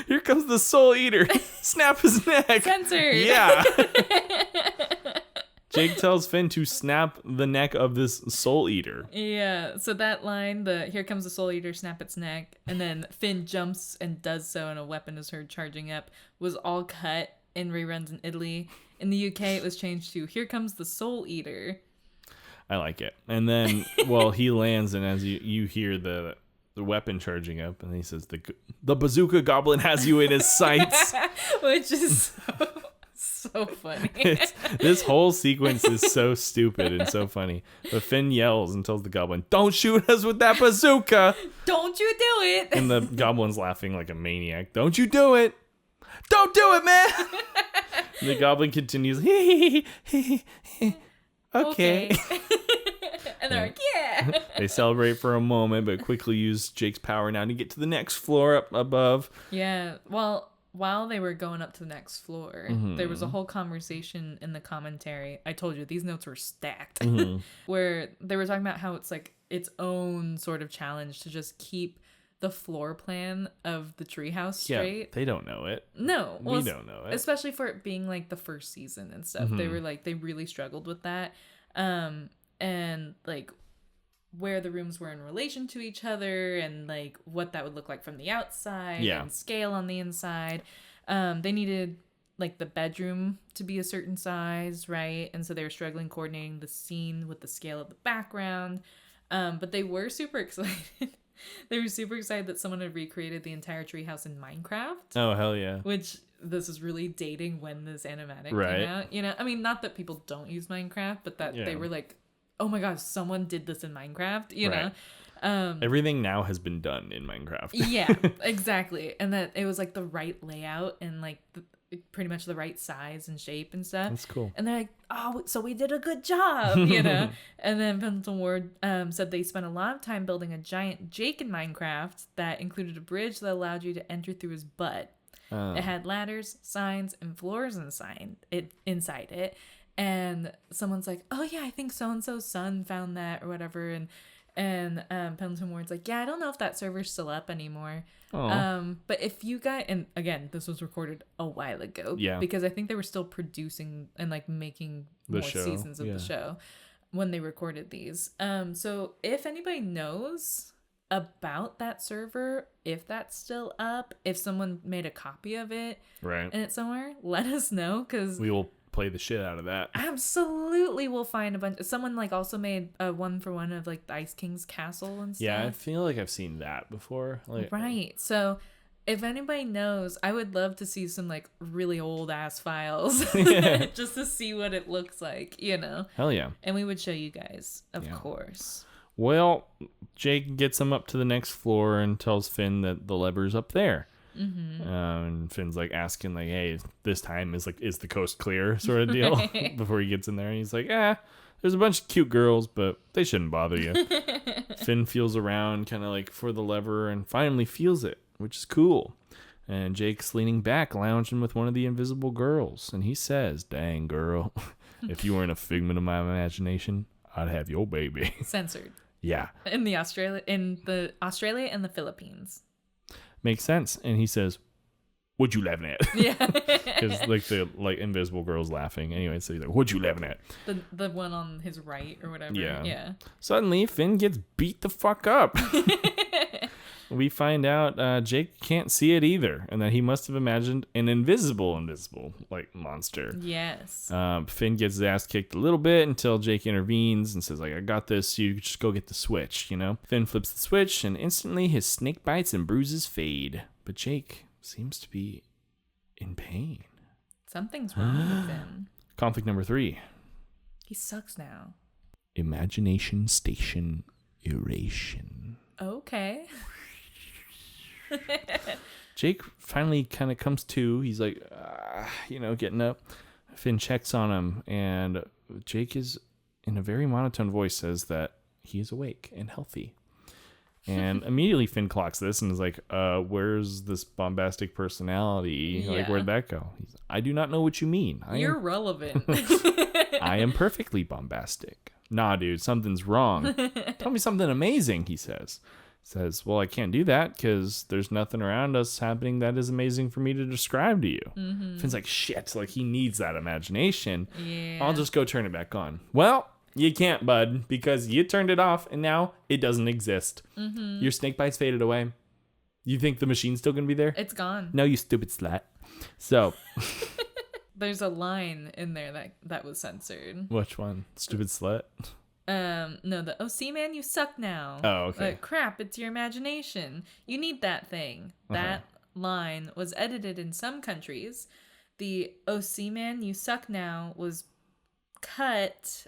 Speaker 2: Here comes the soul eater. Snap his neck.
Speaker 3: Censored.
Speaker 2: Yeah. Jake tells Finn to snap the neck of this soul eater.
Speaker 3: Yeah. So that line, the "here comes the soul eater, snap its neck," and then Finn jumps and does so, and a weapon is heard charging up, was all cut in reruns in Italy. In the UK, it was changed to "here comes the soul eater."
Speaker 2: I like it. And then, he lands, and as you hear the weapon charging up, and he says, the bazooka goblin has you in his sights.
Speaker 3: Which is so funny.
Speaker 2: This whole sequence is so stupid and so funny. But Finn yells and tells the goblin, "Don't shoot us with that bazooka."
Speaker 3: Don't you do it.
Speaker 2: And the goblin's laughing like a maniac. "Don't you do it. Don't do it, man." And the goblin continues, okay.
Speaker 3: And they're like, yeah.
Speaker 2: They celebrate for a moment, but quickly use Jake's power now to get to the next floor up above.
Speaker 3: Yeah. Well, while they were going up to the next floor, there was a whole conversation in the commentary. I told you, these notes were stacked. Where they were talking about how it's like its own sort of challenge to just keep the floor plan of the treehouse straight.
Speaker 2: Yeah, they don't know it.
Speaker 3: No.
Speaker 2: We don't know it.
Speaker 3: Especially for it being like the first season and stuff. They were like, they really struggled with that. And like where the rooms were in relation to each other, and like what that would look like from the outside, and scale on the inside. They needed like the bedroom to be a certain size, right? And so they were struggling coordinating the scene with the scale of the background. But they were super excited. They were super excited that someone had recreated the entire treehouse in Minecraft.
Speaker 2: Oh, hell yeah.
Speaker 3: Which this is really dating when this animatic
Speaker 2: Right.
Speaker 3: came out. I mean, not that people don't use Minecraft, but that they were like, oh my gosh, someone did this in Minecraft, you know?
Speaker 2: Everything now has been done in Minecraft.
Speaker 3: Yeah, exactly. And that it was like the right layout and like pretty much the right size and shape and stuff.
Speaker 2: That's cool.
Speaker 3: And they're like, oh, so we did a good job, And then Pendleton Ward said they spent a lot of time building a giant Jake in Minecraft that included a bridge that allowed you to enter through his butt. It had ladders, signs, and floors inside it. and someone's like, oh yeah, I think so-and-so's son found that or whatever, and Pendleton Ward's like, yeah, I don't know if that server's still up anymore. But if you guys, and again, this was recorded a while ago, because I think they were still producing and like making more seasons of the show when they recorded these. So if anybody knows about that server, if that's still up, if someone made a copy of it, and it's somewhere, let us know, because
Speaker 2: we will play the shit out of that.
Speaker 3: Absolutely, we'll find a bunch. Someone like also made a 1-for-1 of like the Ice King's castle and stuff.
Speaker 2: Yeah, I feel like I've seen that before. Like,
Speaker 3: right. So if anybody knows, I would love to see some like really old ass files just to see what it looks like, you know.
Speaker 2: Hell yeah.
Speaker 3: And we would show you guys, of course.
Speaker 2: Well, Jake gets him up to the next floor and tells Finn that the lever's up there. And Finn's like asking like, hey, this time is the coast clear sort of deal before he gets in there. And he's like, there's a bunch of cute girls, but they shouldn't bother you. Finn feels around kind of like for the lever and finally feels it, which is cool. And Jake's leaning back, lounging with one of the invisible girls. And he says, dang girl, if you weren't a figment of my imagination, I'd have your baby.
Speaker 3: Censored.
Speaker 2: Yeah.
Speaker 3: In the Australia and the Philippines.
Speaker 2: Makes sense. And he says, what you laughing at?
Speaker 3: Yeah.
Speaker 2: Because like the invisible girl's laughing. Anyway, so he's like, what you laughing at?
Speaker 3: The one on his right or whatever. Yeah.
Speaker 2: Suddenly, Finn gets beat the fuck up. We find out Jake can't see it either, and that he must have imagined an invisible like monster.
Speaker 3: Yes.
Speaker 2: Finn gets his ass kicked a little bit until Jake intervenes and says like, I got this, you just go get the switch, you know? Finn flips the switch and instantly his snake bites and bruises fade. But Jake seems to be in pain.
Speaker 3: Something's wrong with him.
Speaker 2: Conflict number 3.
Speaker 3: He sucks now.
Speaker 2: Imagination station erasure.
Speaker 3: Okay.
Speaker 2: Jake finally kind of comes to. He's like, getting up. Finn checks on him, and Jake is, in a very monotone voice, says that he is awake and healthy. And immediately Finn clocks this and is like, where's this bombastic personality? Like, where'd that go? I do not know what you mean.
Speaker 3: You're relevant.
Speaker 2: I am perfectly bombastic. Nah, dude, something's wrong. Tell me something amazing, he says. Says, well, I can't do that because there's nothing around us happening that is amazing for me to describe to you. Finn's like, shit, like he needs that imagination.
Speaker 3: Yeah.
Speaker 2: I'll just go turn it back on. Well, you can't, bud, because you turned it off and now it doesn't exist. Your snake bites faded away. You think the machine's still going to be there?
Speaker 3: It's gone.
Speaker 2: No, you stupid slut. So...
Speaker 3: There's a line in there that was censored.
Speaker 2: Which one? Stupid slut?
Speaker 3: No, the see man, you suck now.
Speaker 2: Oh, okay.
Speaker 3: Crap, it's your imagination. You need that thing. That line was edited in some countries. The see man, you suck now was cut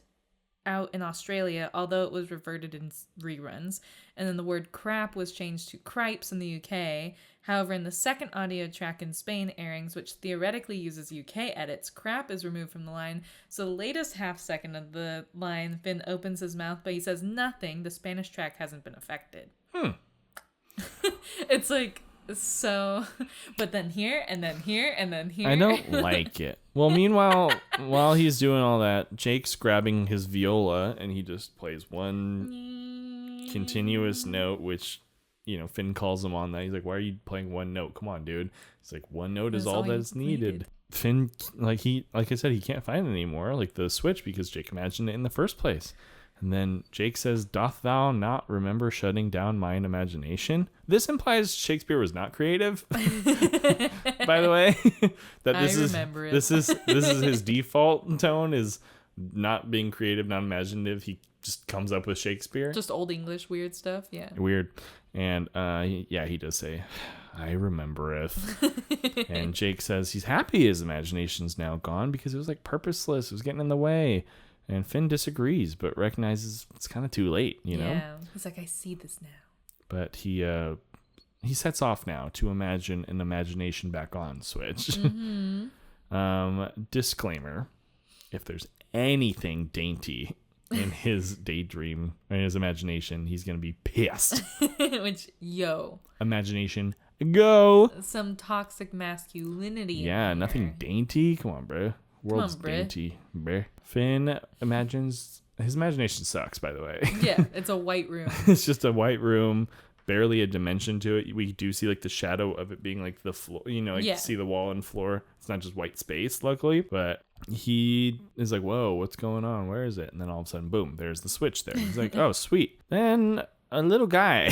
Speaker 3: out in Australia, although it was reverted in reruns. And then the word crap was changed to cripes in the UK. However, in the second audio track in Spain airings, which theoretically uses UK edits, crap is removed from the line. So the latest half second of the line, Finn opens his mouth, but he says nothing. The Spanish track hasn't been affected. It's like, so, but then here, and then here, and then here.
Speaker 2: I don't like it. Well, meanwhile, while he's doing all that, Jake's grabbing his viola, and he just plays one continuous note, which... Finn calls him on that. He's like, why are you playing one note? Come on, dude. He's like, one note is all that's needed. Finn, like I said, he can't find it anymore, like the switch, because Jake imagined it in the first place. And then Jake says, doth thou not remember shutting down mine imagination? This implies Shakespeare was not creative, by the way. That this is his default tone, is not being creative, not imaginative. He just comes up with Shakespeare.
Speaker 3: Just old English weird stuff, yeah.
Speaker 2: Weird. And he does say, I remembereth. And Jake says he's happy his imagination's now gone because it was like purposeless. It was getting in the way. And Finn disagrees, but recognizes it's kind of too late, you know?
Speaker 3: Yeah. He's like, I see this now.
Speaker 2: But he sets off now to imagine an imagination back on switch. Disclaimer, if there's anything dainty in his daydream, in his imagination, he's gonna be pissed.
Speaker 3: Which,
Speaker 2: imagination, go.
Speaker 3: Some toxic masculinity.
Speaker 2: Yeah, nothing dainty. Come on, bro. World's
Speaker 3: Bri.
Speaker 2: dainty. Bri. Finn imagines... His imagination sucks, by the way.
Speaker 3: Yeah, it's a white room.
Speaker 2: It's just a white room. Barely a dimension to it. We do see like the shadow of it being like the floor, you see the wall and floor. It's not just white space, luckily, but he is like, whoa, what's going on? Where is it? And then all of a sudden, boom, there's the switch there. He's like, oh, sweet. Then a little guy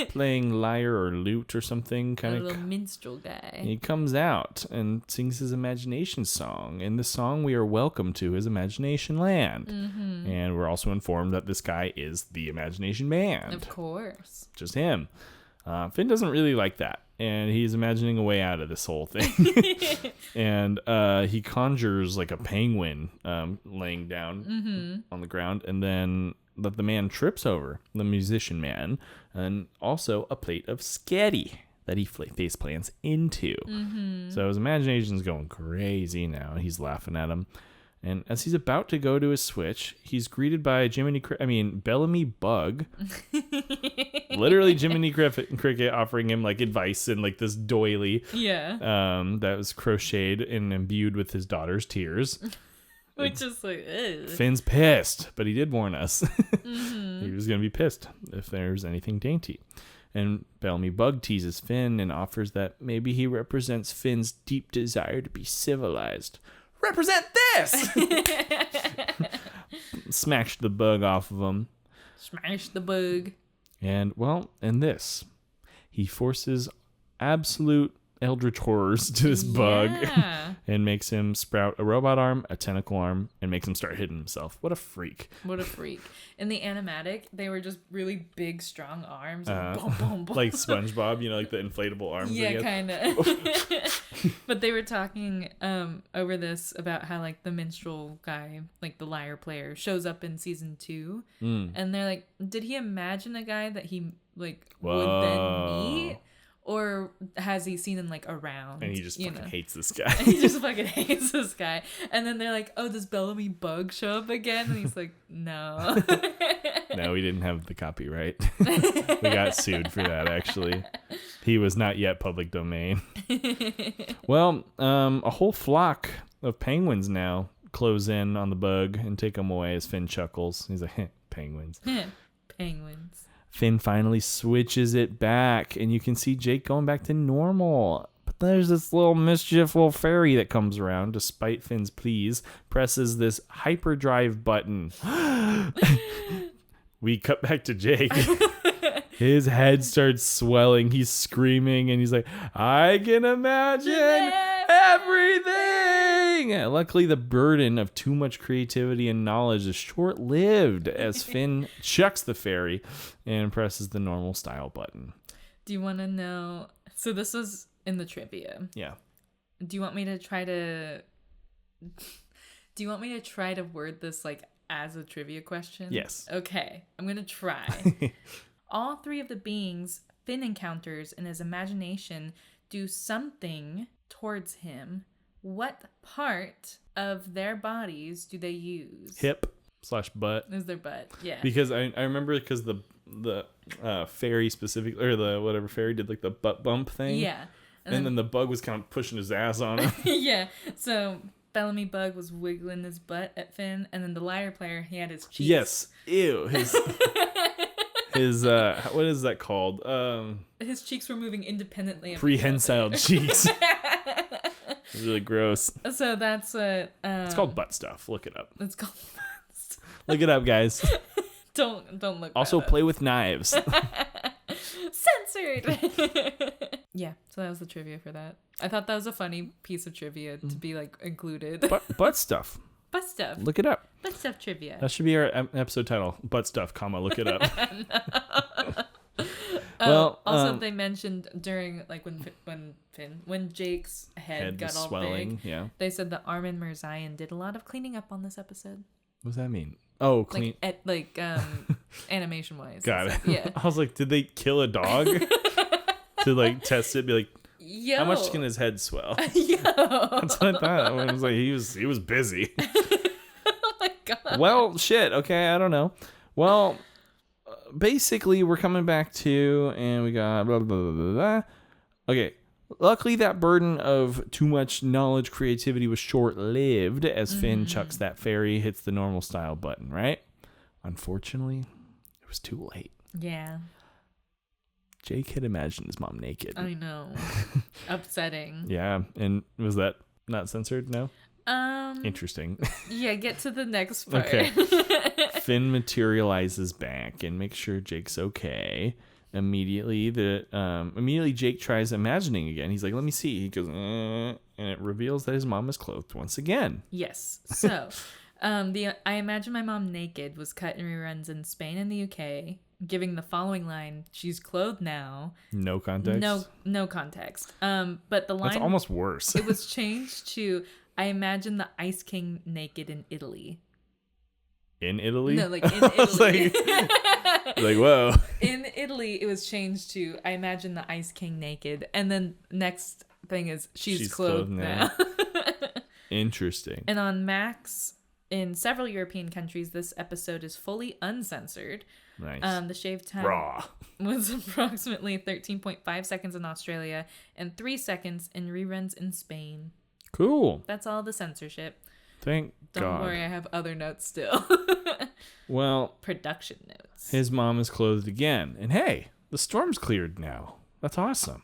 Speaker 2: playing lyre or lute or something
Speaker 3: A
Speaker 2: kind of.
Speaker 3: little minstrel guy.
Speaker 2: He comes out and sings his imagination song. In the song, we are welcome to his imagination land.
Speaker 3: Mm-hmm.
Speaker 2: And we're also informed that this guy is the imagination band.
Speaker 3: Of course.
Speaker 2: Just him. Finn doesn't really like that. And he's imagining a way out of this whole thing. And he conjures like a penguin laying down on the ground. And then that the man trips over, the musician man. And also a plate of sketty that he face plants into. So his imagination's going crazy now. He's laughing at him. And as he's about to go to his switch, he's greeted by Bellamy Bug. Literally Jiminy Cricket offering him like advice and like this doily.
Speaker 3: Yeah.
Speaker 2: That was crocheted and imbued with his daughter's tears.
Speaker 3: Which is like, ugh.
Speaker 2: Finn's pissed, but he did warn us. He was going to be pissed if there's anything dainty. And Bellamy Bug teases Finn and offers that maybe he represents Finn's deep desire to be civilized. Represent this! Smashed the bug off of him.
Speaker 3: Smash the bug.
Speaker 2: And, in this, he forces absolute eldritch horrors to this bug and makes him sprout a robot arm, a tentacle arm, and makes him start hitting himself. What a freak.
Speaker 3: What a freak. In the animatic, they were just really big, strong arms. And boom, boom, boom.
Speaker 2: Like SpongeBob, like the inflatable arms.
Speaker 3: Yeah, kind of. But they were talking over this about how like the minstrel guy, like the lyre player, shows up in season 2. And they're like, did he imagine a guy that he like would then meet? Or has he seen him like around?
Speaker 2: And he just fucking hates this guy.
Speaker 3: He just fucking hates this guy. And then they're like, oh, does Bellamy Bug show up again? And he's like, no.
Speaker 2: No, we didn't have the copyright. We got sued for that, actually. He was not yet public domain. Well, a whole flock of penguins now close in on the bug and take him away as Finn chuckles. He's like, penguins.
Speaker 3: Penguins.
Speaker 2: Finn finally switches it back, and you can see Jake going back to normal. But there's this little fairy that comes around, despite Finn's pleas, presses this hyperdrive button. We cut back to Jake. His head starts swelling. He's screaming, and he's like, I can imagine everything. Luckily, the burden of too much creativity and knowledge is short-lived as Finn chucks the fairy and presses the normal style button.
Speaker 3: Do you want to know? So this was in the trivia.
Speaker 2: Yeah.
Speaker 3: Do you want me to try to word this like as a trivia question?
Speaker 2: Yes.
Speaker 3: Okay, I'm gonna try. All 3 of the beings Finn encounters in his imagination do something towards him. What part of their bodies do they use?
Speaker 2: Hip/butt.
Speaker 3: Is their butt? Yeah.
Speaker 2: Because I remember because the fairy specifically, or the whatever fairy did like the butt bump thing.
Speaker 3: Yeah.
Speaker 2: And then the bug was kind of pushing his ass on him.
Speaker 3: Yeah. So Bellamy Bug was wiggling his butt at Finn, and then the lyre player, he had his cheeks.
Speaker 2: Yes. Ew. His what is that called?
Speaker 3: His cheeks were moving independently of
Speaker 2: Prehensile cheeks. It's really gross.
Speaker 3: So that's what
Speaker 2: It's called butt stuff. Look it up.
Speaker 3: It's called.
Speaker 2: Look it up, guys.
Speaker 3: Don't look.
Speaker 2: Also, play with knives.
Speaker 3: Censored. Yeah, so that was the trivia for that. I thought that was a funny piece of trivia to be like included.
Speaker 2: Butt stuff.
Speaker 3: Butt stuff.
Speaker 2: Look it up.
Speaker 3: Butt stuff trivia.
Speaker 2: That should be our episode title. Butt stuff, look it up.
Speaker 3: Well, also they mentioned during like when Jake's head got all
Speaker 2: swelling,
Speaker 3: big.
Speaker 2: Yeah.
Speaker 3: They said that Armin Mirzayan did a lot of cleaning up on this episode.
Speaker 2: What does that mean? Oh, clean.
Speaker 3: Animation wise.
Speaker 2: Got it.
Speaker 3: Yeah.
Speaker 2: I was like, did they kill a dog to like test it? Be like,
Speaker 3: Yo.
Speaker 2: how much can his head swell?
Speaker 3: Yo.
Speaker 2: That's what I thought. I was like, he was busy.
Speaker 3: Oh my god.
Speaker 2: Well, shit. Okay, I don't know. Well, basically, we're coming back to, and we got blah blah blah blah blah. Okay, Luckily, that burden of too much knowledge, creativity was short-lived as Finn chucks that fairy, hits the normal style button, right? Unfortunately, it was too late.
Speaker 3: Yeah.
Speaker 2: Jake had imagined his mom naked.
Speaker 3: I know. Upsetting.
Speaker 2: Yeah, and was that not censored? No? Interesting.
Speaker 3: Yeah, get to the next part.
Speaker 2: Okay. Finn materializes back and makes sure Jake's okay. Immediately, Jake tries imagining again. He's like, let me see. He goes, and it reveals that his mom is clothed once again.
Speaker 3: Yes. So, I Imagine My Mom Naked was cut in reruns in Spain and the UK, giving the following line, she's clothed now.
Speaker 2: No context?
Speaker 3: No context. But the line...
Speaker 2: That's almost worse.
Speaker 3: It was changed to, I Imagine the Ice King naked in Italy.
Speaker 2: In Italy?
Speaker 3: No, like in Italy.
Speaker 2: like, whoa.
Speaker 3: In Italy, it was changed to, I Imagine the Ice King naked. And then next thing is, she's clothed now.
Speaker 2: Interesting.
Speaker 3: And on Max, in several European countries, this episode is fully uncensored.
Speaker 2: Nice.
Speaker 3: The shave time
Speaker 2: Raw.
Speaker 3: was approximately 13.5 seconds in Australia and 3 seconds in reruns in Spain.
Speaker 2: Cool.
Speaker 3: That's all the censorship.
Speaker 2: Thank
Speaker 3: Don't
Speaker 2: God.
Speaker 3: worry, I have other notes still.
Speaker 2: Well,
Speaker 3: Production notes.
Speaker 2: his mom is clothed again. And hey, the storm's cleared now. That's awesome.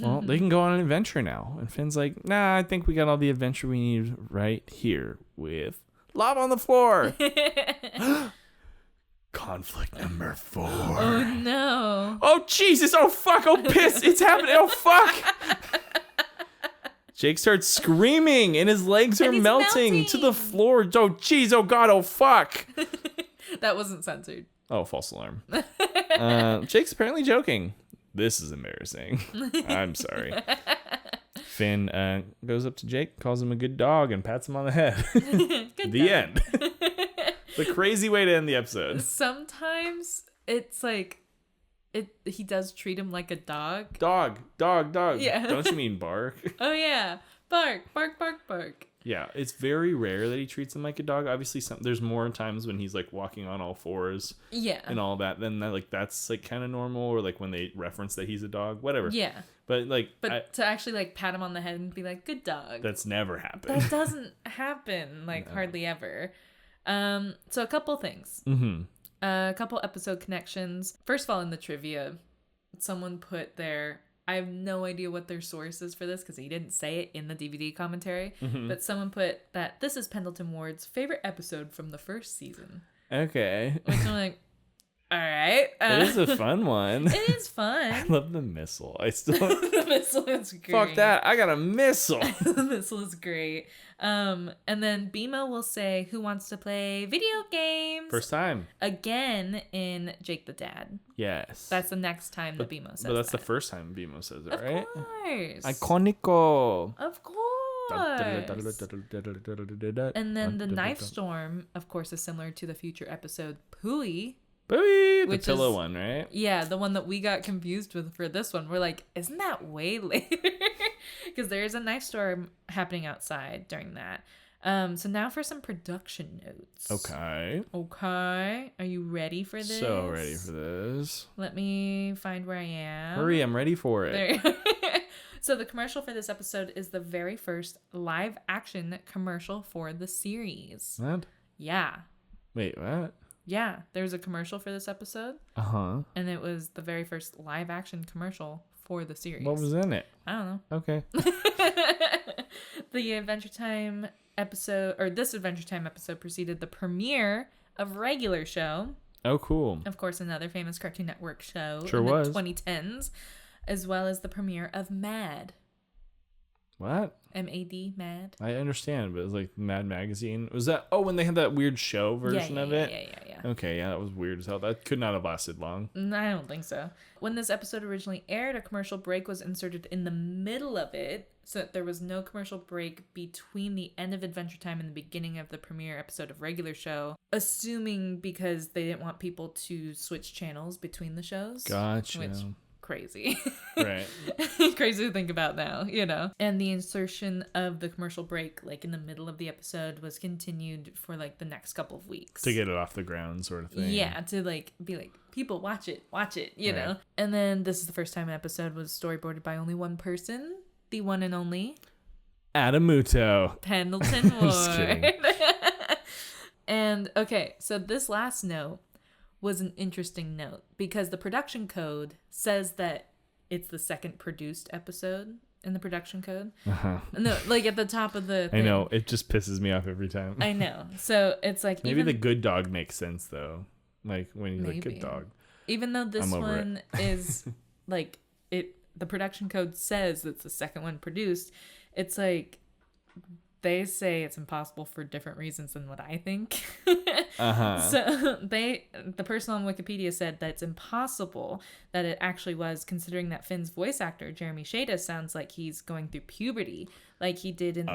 Speaker 2: Well, they can go on an adventure now. And Finn's like, nah, I think we got all the adventure we need right here with lava on the floor. Conflict number 4.
Speaker 3: Oh no.
Speaker 2: Oh, Jesus. Oh, fuck. Oh, piss. It's happening. Oh, fuck. Jake starts screaming and his legs are
Speaker 3: And he's
Speaker 2: melting to the floor. Oh, jeez. Oh, God. Oh, fuck.
Speaker 3: That wasn't censored.
Speaker 2: Oh, false alarm. Jake's apparently joking. This is embarrassing. I'm sorry. Finn goes up to Jake, calls him a good dog, and pats him on the head. The end. The crazy way to end the episode.
Speaker 3: Sometimes it's like he does treat him like a dog.
Speaker 2: Dog.
Speaker 3: Yeah.
Speaker 2: Don't you mean bark?
Speaker 3: Oh yeah. Bark.
Speaker 2: Yeah, it's very rare that he treats him like a dog. Obviously, there's more times when he's like walking on all fours.
Speaker 3: Yeah.
Speaker 2: And all that. Then that's like kind of normal, or like when they reference that he's a dog, whatever.
Speaker 3: Yeah.
Speaker 2: But
Speaker 3: to actually like pat him on the head and be like, good dog.
Speaker 2: that's never happened.
Speaker 3: That doesn't happen hardly ever. So a couple things.
Speaker 2: Mm-hmm.
Speaker 3: A couple episode connections. First of all, in the trivia, someone put there, I have no idea what their source is for this because he didn't say it in the DVD commentary, but someone put that this is Pendleton Ward's favorite episode from the first season.
Speaker 2: Okay.
Speaker 3: Which I'm like, all right.
Speaker 2: It is a fun one.
Speaker 3: It is
Speaker 2: I
Speaker 3: fun.
Speaker 2: love the missile. I still
Speaker 3: The missile is great.
Speaker 2: fuck that. I got a missile.
Speaker 3: The missile is great. And then BMO will say, who wants to play video games?
Speaker 2: First time.
Speaker 3: Again in Jake the Dad.
Speaker 2: Yes.
Speaker 3: That's the next time that BMO says
Speaker 2: But that's
Speaker 3: that.
Speaker 2: the first time BMO says it,
Speaker 3: Of
Speaker 2: right?
Speaker 3: course.
Speaker 2: Iconico.
Speaker 3: Of course. And then the knife storm, of course, is similar to the future episode Pooey.
Speaker 2: Booey, the
Speaker 3: Which
Speaker 2: pillow
Speaker 3: is-
Speaker 2: one, right?
Speaker 3: Yeah, the one that we got confused with for this one. We're like, isn't that way later? Because there is a knife storm happening outside during that. So now for some production notes.
Speaker 2: Okay.
Speaker 3: Okay. Are you ready for this?
Speaker 2: So ready for this.
Speaker 3: Let me find where I am.
Speaker 2: Hurry, I'm ready for it.
Speaker 3: There. So the commercial for this episode is the very first live action commercial for the series.
Speaker 2: What?
Speaker 3: Yeah.
Speaker 2: Wait, what?
Speaker 3: Yeah. There's a commercial for this episode,
Speaker 2: Uh-huh.
Speaker 3: and it was the very first live action commercial for the series.
Speaker 2: What was in it?
Speaker 3: I don't know.
Speaker 2: Okay.
Speaker 3: The Adventure Time episode, or this Adventure Time episode, preceded the premiere of Regular Show.
Speaker 2: Oh, cool.
Speaker 3: Of course, another famous Cartoon Network show
Speaker 2: Sure
Speaker 3: in the
Speaker 2: was.
Speaker 3: 2010s, as well as the premiere of Mad.
Speaker 2: What?
Speaker 3: M-A-D, Mad.
Speaker 2: I understand, but it was like Mad Magazine. Was that? Oh, when they had that weird show version of it?
Speaker 3: Yeah.
Speaker 2: Okay, yeah, that was weird as hell. That could not have lasted long.
Speaker 3: I don't think so. When this episode originally aired, a commercial break was inserted in the middle of it, so that there was no commercial break between the end of Adventure Time and the beginning of the premiere episode of Regular Show, assuming because they didn't want people to switch channels between the shows.
Speaker 2: Gotcha.
Speaker 3: Which crazy.
Speaker 2: Right.
Speaker 3: Crazy to think about now, you know. And the insertion of the commercial break, like in the middle of the episode, was continued for like the next couple of weeks
Speaker 2: To get it off the ground, sort of thing.
Speaker 3: Yeah, to like be like, people watch it, you
Speaker 2: Right.
Speaker 3: know. And then this is the first time an episode was storyboarded by only one person, the one and only
Speaker 2: Adamuto.
Speaker 3: Pendleton
Speaker 2: Just
Speaker 3: Ward.
Speaker 2: kidding.
Speaker 3: And okay, so this last note was an interesting note because the production code says that it's the second produced episode in the production code. No, like at the top of the thing.
Speaker 2: I know. It just pisses me off every time.
Speaker 3: I know. So it's like
Speaker 2: Maybe
Speaker 3: even,
Speaker 2: the good dog makes sense, though. Like, when you're like,
Speaker 3: Maybe.
Speaker 2: good dog.
Speaker 3: even though this
Speaker 2: I'm over
Speaker 3: one is like the production code says that's the second one produced, it's like they say it's impossible for different reasons than what I think. So the person on Wikipedia said that it's impossible that it actually was, considering that Finn's voice actor Jeremy Shada sounds like he's going through puberty, like he did in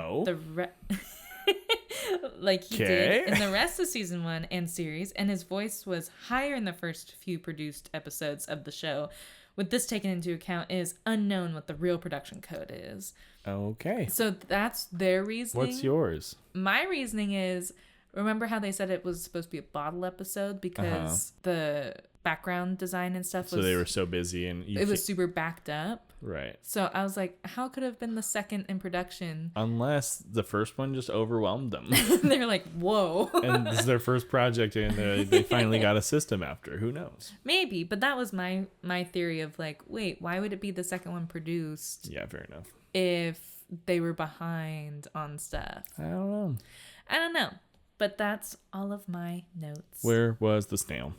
Speaker 3: like he did in the rest of season 1 and series, and his voice was higher in the first few produced episodes of the show. With this taken into account, it is unknown what the real production code is.
Speaker 2: Okay.
Speaker 3: So that's their reasoning.
Speaker 2: What's yours?
Speaker 3: My reasoning is, remember how they said it was supposed to be a bottle episode because the background design and stuff was...
Speaker 2: So they were so busy and...
Speaker 3: It was super backed up.
Speaker 2: Right.
Speaker 3: So I was like, how could it have been the second in production?
Speaker 2: Unless the first one just overwhelmed them.
Speaker 3: They're like, whoa.
Speaker 2: And this is their first project and they finally got a system after. Who knows?
Speaker 3: Maybe, but that was my theory of like, wait, why would it be the second one produced
Speaker 2: Yeah, fair enough.
Speaker 3: if they were behind on stuff?
Speaker 2: I don't know.
Speaker 3: But that's all of my notes.
Speaker 2: Where was the snail?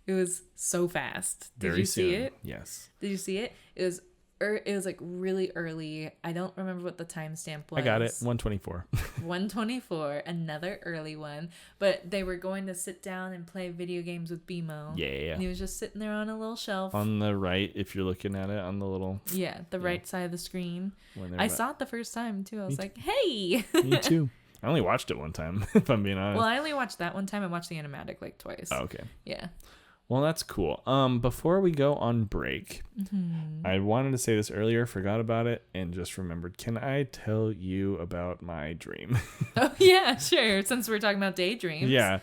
Speaker 3: It was so fast. Did
Speaker 2: Very
Speaker 3: you see
Speaker 2: soon.
Speaker 3: it?
Speaker 2: Yes.
Speaker 3: Did you see it? It was like really early. I don't remember what the timestamp was.
Speaker 2: I got it. 124.
Speaker 3: 124, another early one. But they were going to sit down and play video games with BMO.
Speaker 2: Yeah.
Speaker 3: And he was just sitting there on a little shelf.
Speaker 2: On the right, if you're looking at it, on the little...
Speaker 3: Yeah, the right side of the screen.
Speaker 2: when
Speaker 3: I saw it the first time too. I was like, hey.
Speaker 2: Me too. I only watched it one time, if I'm being honest.
Speaker 3: Well, I only watched that one time. I watched the animatic like twice.
Speaker 2: Oh, okay.
Speaker 3: Yeah.
Speaker 2: Well, that's cool. Before we go on break, I wanted to say this earlier, forgot about it, and just remembered. Can I tell you about my dream?
Speaker 3: Oh, yeah, sure. Since we're talking about daydreams.
Speaker 2: Yeah.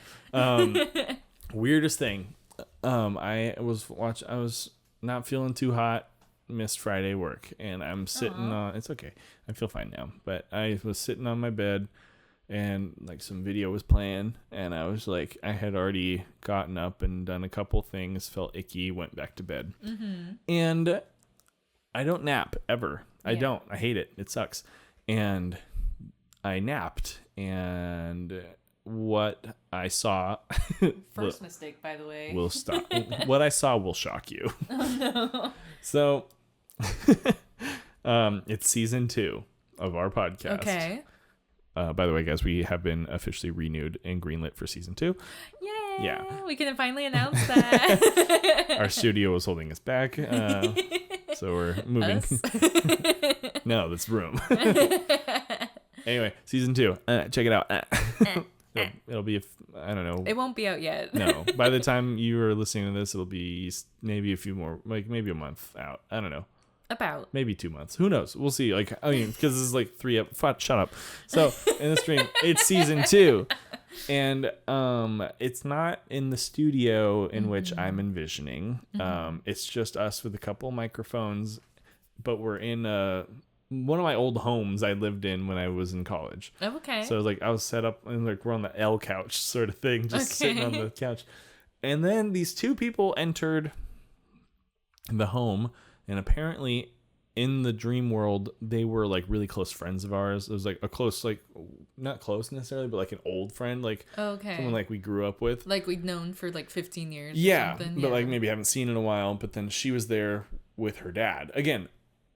Speaker 2: Weirdest thing. I was not feeling too hot, missed Friday work, and I'm sitting on, it's okay. I feel fine now, but I was sitting on my bed and like some video was playing and I was like, I had already gotten up and done a couple things, felt icky, went back to bed. And I don't nap ever. I don't. I hate it. It sucks. And I napped, and what I saw
Speaker 3: First mistake, by the way.
Speaker 2: will stop. What I saw will shock you. Oh, no. So it's season 2 of our podcast.
Speaker 3: Okay.
Speaker 2: By the way, guys, we have been officially renewed and greenlit for season 2.
Speaker 3: Yay!
Speaker 2: Yeah.
Speaker 3: We can finally announce that.
Speaker 2: Our studio was holding us back, so we're moving.
Speaker 3: Us?
Speaker 2: No, this room. Anyway, season 2. Check it out. It'll be, I don't know.
Speaker 3: It won't be out yet.
Speaker 2: No, by the time you are listening to this, it'll be maybe a few more, like maybe a month out. I don't know.
Speaker 3: About.
Speaker 2: Maybe 2 months. Who knows? We'll see. Like, I mean, because this is like 3 shut up. So in the stream, it's season 2. And it's not in the studio in which I'm envisioning. It's just us with a couple microphones, but we're in one of my old homes I lived in when I was in college.
Speaker 3: Oh, okay.
Speaker 2: So I was set up and like we're on the L couch sort of thing, just sitting on the couch. And then these 2 people entered the home, and apparently in the dream world, they were like really close friends of ours. It was like a close, like not close necessarily, but like an old friend, like someone like we grew up with.
Speaker 3: Like we'd known for like 15 years.
Speaker 2: Yeah,
Speaker 3: or something.
Speaker 2: but like maybe haven't seen in a while. But then she was there with her dad. Again,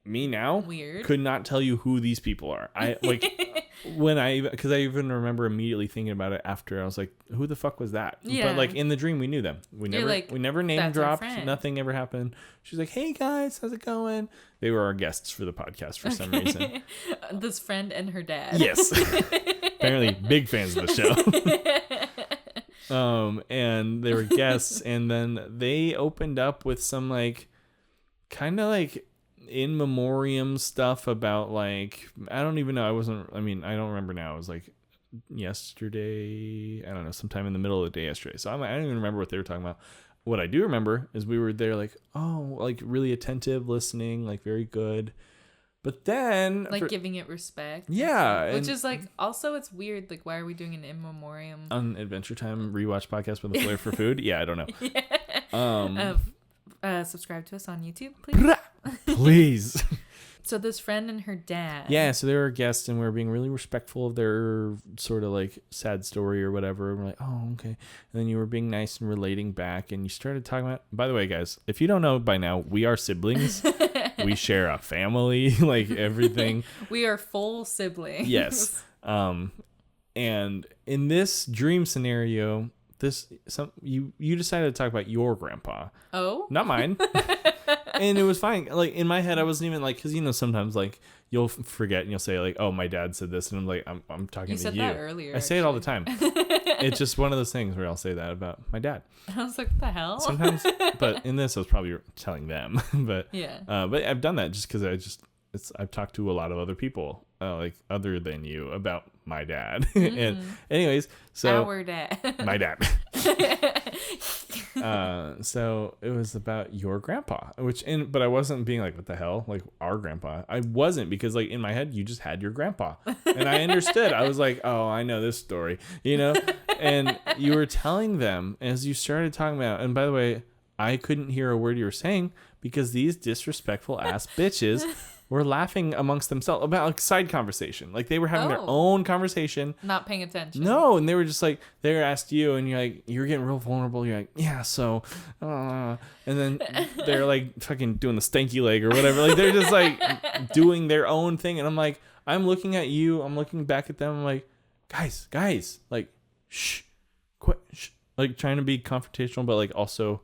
Speaker 2: me now
Speaker 3: Weird.
Speaker 2: could not tell you who these people are. I like because I even remember immediately thinking about it after. I was like, who the fuck was that?
Speaker 3: Yeah.
Speaker 2: But like in the dream, we knew them. We never name
Speaker 3: "That's our
Speaker 2: dropped.
Speaker 3: friend."
Speaker 2: Nothing ever happened. She's like, hey guys, how's it going? They were our guests for the podcast for some reason.
Speaker 3: This friend and her dad.
Speaker 2: Yes. Apparently big fans of the show. And they were guests, and then they opened up with some like kind of like in memoriam stuff about like, I don't even know. I don't remember now. It was like yesterday. I don't know, sometime in the middle of the day yesterday. So I don't even remember what they were talking about. What I do remember is we were there like, oh, like really attentive listening, like very good. But then
Speaker 3: like giving it respect.
Speaker 2: Yeah.
Speaker 3: Which is like, also it's weird. Like, why are we doing an in memoriam?
Speaker 2: On Adventure Time rewatch podcast with a flair for food? Yeah, I don't know.
Speaker 3: Subscribe to us on YouTube, please.
Speaker 2: Please.
Speaker 3: So this friend and her dad.
Speaker 2: Yeah, so they were guests and we were being really respectful of their sort of like sad story or whatever. And we're like, oh, okay. And then you were being nice and relating back and you started talking about, by the way, guys, if you don't know by now, we are siblings. We share a family, like everything.
Speaker 3: We are full siblings.
Speaker 2: Yes. And in this dream scenario, you decided to talk about your grandpa.
Speaker 3: Oh?
Speaker 2: Not mine. And it was fine. Like in my head, I wasn't even like, because sometimes like you'll forget and you'll say like, oh, my dad said this, and I'm like, I'm talking to you.
Speaker 3: You said that earlier.
Speaker 2: I say it all the time. It's just one of those things where I'll say that about my dad.
Speaker 3: I was like, what the hell?
Speaker 2: Sometimes, but in this, I was probably telling them. But
Speaker 3: yeah.
Speaker 2: But I've done that just because I've talked to a lot of other people, like other than you, about my dad. And anyways, so
Speaker 3: our dad,
Speaker 2: my dad. So it was about your grandpa, but I wasn't being like, what the hell? Like our grandpa. I wasn't, because like in my head, you just had your grandpa and I understood. I was like, oh, I know this story, and you were telling them as you started talking about, and by the way, I couldn't hear a word you were saying because these disrespectful ass bitches were laughing amongst themselves about like side conversation. Like they were having their own conversation.
Speaker 3: Not paying attention.
Speaker 2: No, and they were just like, they asked you and you're getting real vulnerable. You're like, yeah, so, and then they're like fucking doing the stanky leg or whatever. Like they're just like doing their own thing. And I'm like, I'm looking at you. I'm looking back at them. I'm like, guys, like, shh, quit, shh. Like trying to be confrontational, but like also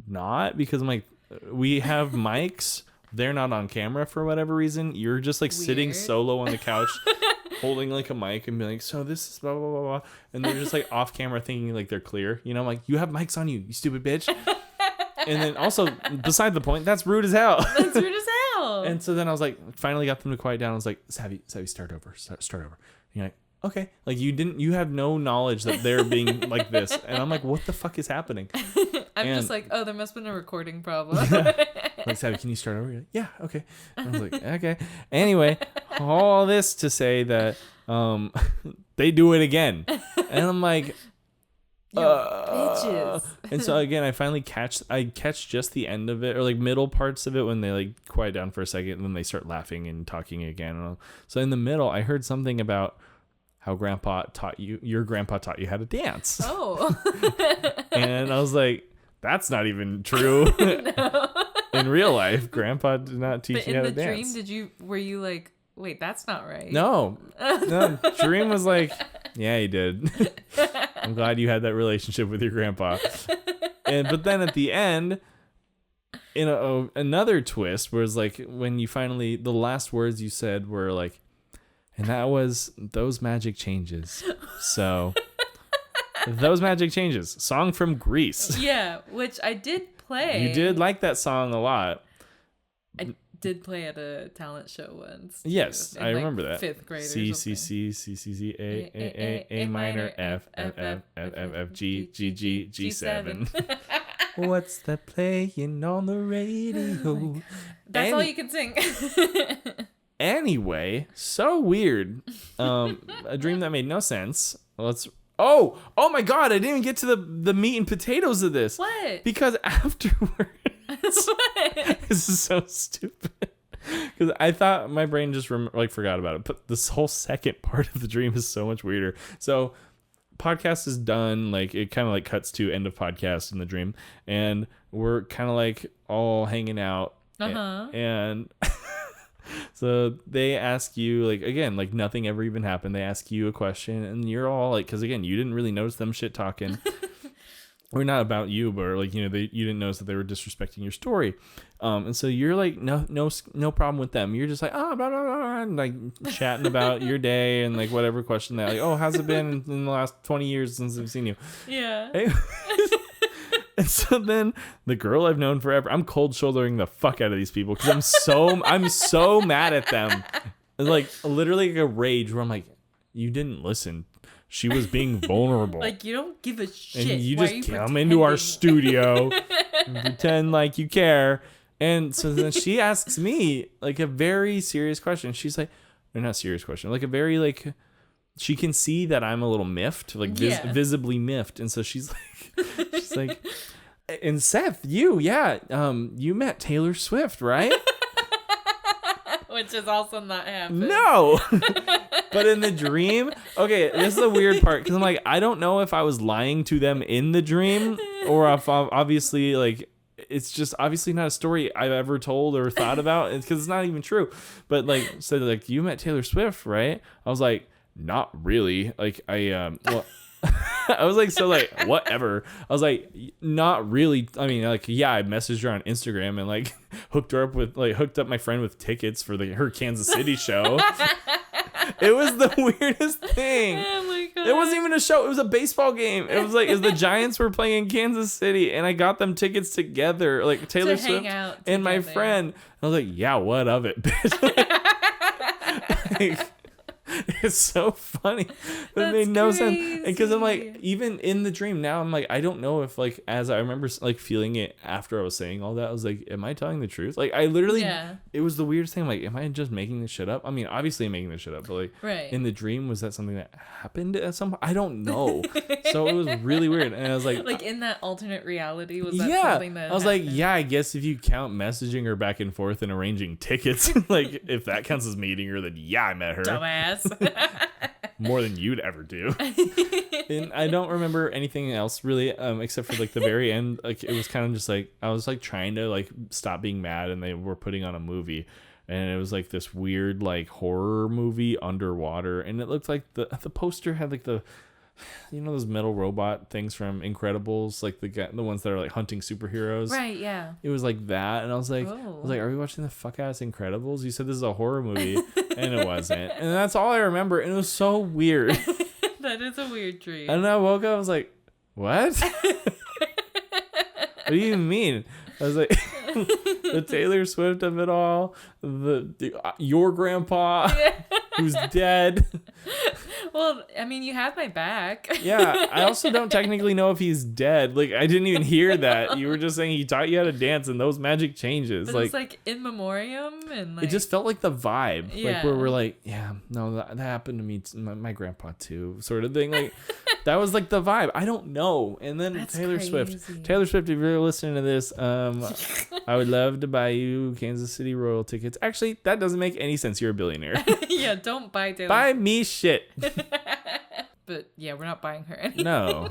Speaker 2: not, because I'm like, we have mics. They're not on camera for whatever reason. You're just like sitting solo on the couch holding like a mic and being like, so this is blah, blah, blah, blah. And they're just like off camera thinking like they're clear. I'm like, you have mics on you, you stupid bitch. And then also, beside the point, that's rude as hell.
Speaker 3: That's rude as hell.
Speaker 2: And so then I was like, finally got them to quiet down. I was like, Savvy, start over. And you're like, okay. Like you have no knowledge that they're being like this. And I'm like, what the fuck is happening?
Speaker 3: I'm just like, oh, there must have been a recording problem.
Speaker 2: Like, Savvy, can you start over? You're like, yeah, okay. And I was like, okay. Anyway, all this to say that they do it again. And I'm like,
Speaker 3: bitches.
Speaker 2: And so again, I finally catch just the end of it, or like middle parts of it, when they like quiet down for a second and then they start laughing and talking again. So in the middle, I heard something about how your grandpa taught you how to dance.
Speaker 3: Oh.
Speaker 2: And I was like, that's not even true. No. In real life, grandpa did not teach you how to dance.
Speaker 3: But in the dream, were you like, wait, that's not right?
Speaker 2: No. Dream was like, yeah, he did. I'm glad you had that relationship with your grandpa. But then at the end, in another twist, where it's like when you finally, the last words you said were like, and that was Those Magic Changes. So, Those Magic Changes, song from Greece.
Speaker 3: Yeah, which I did play.
Speaker 2: You did like that song a lot.
Speaker 3: I did play at a talent show once.
Speaker 2: Yes, I remember that.
Speaker 3: 5th grade.
Speaker 2: C C C C C C A minor F F F F F F G G G G7. What's that playing on the radio?
Speaker 3: That's all you can sing.
Speaker 2: Anyway, so weird. A dream that made no sense. Oh my God! I didn't even get to the meat and potatoes of this.
Speaker 3: What?
Speaker 2: Because afterwards,
Speaker 3: what?
Speaker 2: This is so stupid. Because I thought my brain just forgot about it, but this whole second part of the dream is so much weirder. So, podcast is done. Like it kind of like cuts to end of podcast in the dream, and we're kind of like all hanging out, and. So they ask you, like, again, like nothing ever even happened. They ask you a question and you're all like, because again, you didn't really notice them shit talking. Or not about you, but like, you didn't notice that they were disrespecting your story. And so you're like, no problem with them. You're just like, blah, blah, blah, and like chatting about your day and like whatever question that, like, oh, how's it been in the last 20 years since I've seen you?
Speaker 3: Yeah.
Speaker 2: And so then the girl I've known forever, I'm cold shouldering the fuck out of these people because I'm so mad at them. Like literally like a rage where I'm like, you didn't listen. She was being vulnerable.
Speaker 3: Like, you don't give a shit.
Speaker 2: And you
Speaker 3: Why
Speaker 2: just
Speaker 3: are you
Speaker 2: come into our
Speaker 3: pretending?
Speaker 2: studio and pretend like you care. And so then she asks me like a very serious question. She's like, or not serious question, like a very like, she can see that I'm a little miffed, like visibly miffed. And so she's like, and Seth, you met Taylor Swift, right?
Speaker 3: Which is also not happening.
Speaker 2: No. But in the dream, okay, this is the weird part because I'm like, I don't know if I was lying to them in the dream or if obviously like it's just obviously not a story I've ever told or thought about because it's not even true. But like, so like, you met Taylor Swift, right? I was like, not really. Like I I was like, so like whatever. I was like, not really. I mean, like, yeah, I messaged her on Instagram and like hooked up my friend with tickets for her Kansas City show. It was the weirdest thing.
Speaker 3: Oh my God.
Speaker 2: It wasn't even a show. It was a baseball game. It was the Giants were playing in Kansas City, and I got them tickets together, like Taylor Swift and my friend. I was like, yeah, what of it, bitch? Like, it's so funny. It made no sense because I'm like, even in the dream now, I'm like, I don't know if like as I remember like feeling it after I was saying all that, I was like, am I telling the truth? Like I literally, it was the weirdest thing. I'm like, am I just making this shit up? I mean, obviously I'm making this shit up, but like in the dream, was that something that happened at some point? I don't know. So it was really weird, and I was like
Speaker 3: in that alternate reality, was that something that
Speaker 2: I was
Speaker 3: happened?
Speaker 2: like, yeah, I guess if you count messaging her back and forth and arranging tickets, like if that counts as meeting her, then yeah, I met her.
Speaker 3: Dumbass.
Speaker 2: More than you'd ever do. And I don't remember anything else really, except for like the very end. Like it was kind of just like I was like trying to like stop being mad, and they were putting on a movie, and it was like this weird like horror movie underwater, and it looked like the poster had like the, you know, those metal robot things from Incredibles, like the ones that are like hunting superheroes.
Speaker 3: Right, yeah.
Speaker 2: It was like that, and I was like, are we watching the fuck ass Incredibles? You said this is a horror movie, and it wasn't. And that's all I remember, and it was so weird.
Speaker 3: That is a weird dream.
Speaker 2: And I woke up, I was like, what? What do you mean? I was like, the Taylor Swift of it all, your grandpa who's dead.
Speaker 3: Well, I mean, you have my back.
Speaker 2: Yeah, I also don't technically know if he's dead. Like, I didn't even hear that. You were just saying he taught you how to dance and those magic changes.
Speaker 3: But it's like in memoriam, and like,
Speaker 2: it just felt like the vibe.
Speaker 3: Yeah.
Speaker 2: Like where we're like, yeah, no, that happened to me, my grandpa too, sort of thing. Like that was like the vibe. I don't know. And then
Speaker 3: That's
Speaker 2: Taylor
Speaker 3: crazy.
Speaker 2: Swift, if you're listening to this, I would love to buy you Kansas City Royal tickets. Actually, that doesn't make any sense. You're a billionaire.
Speaker 3: Yeah, don't buy Taylor.
Speaker 2: Buy me shit.
Speaker 3: But yeah, we're not buying her any.
Speaker 2: No.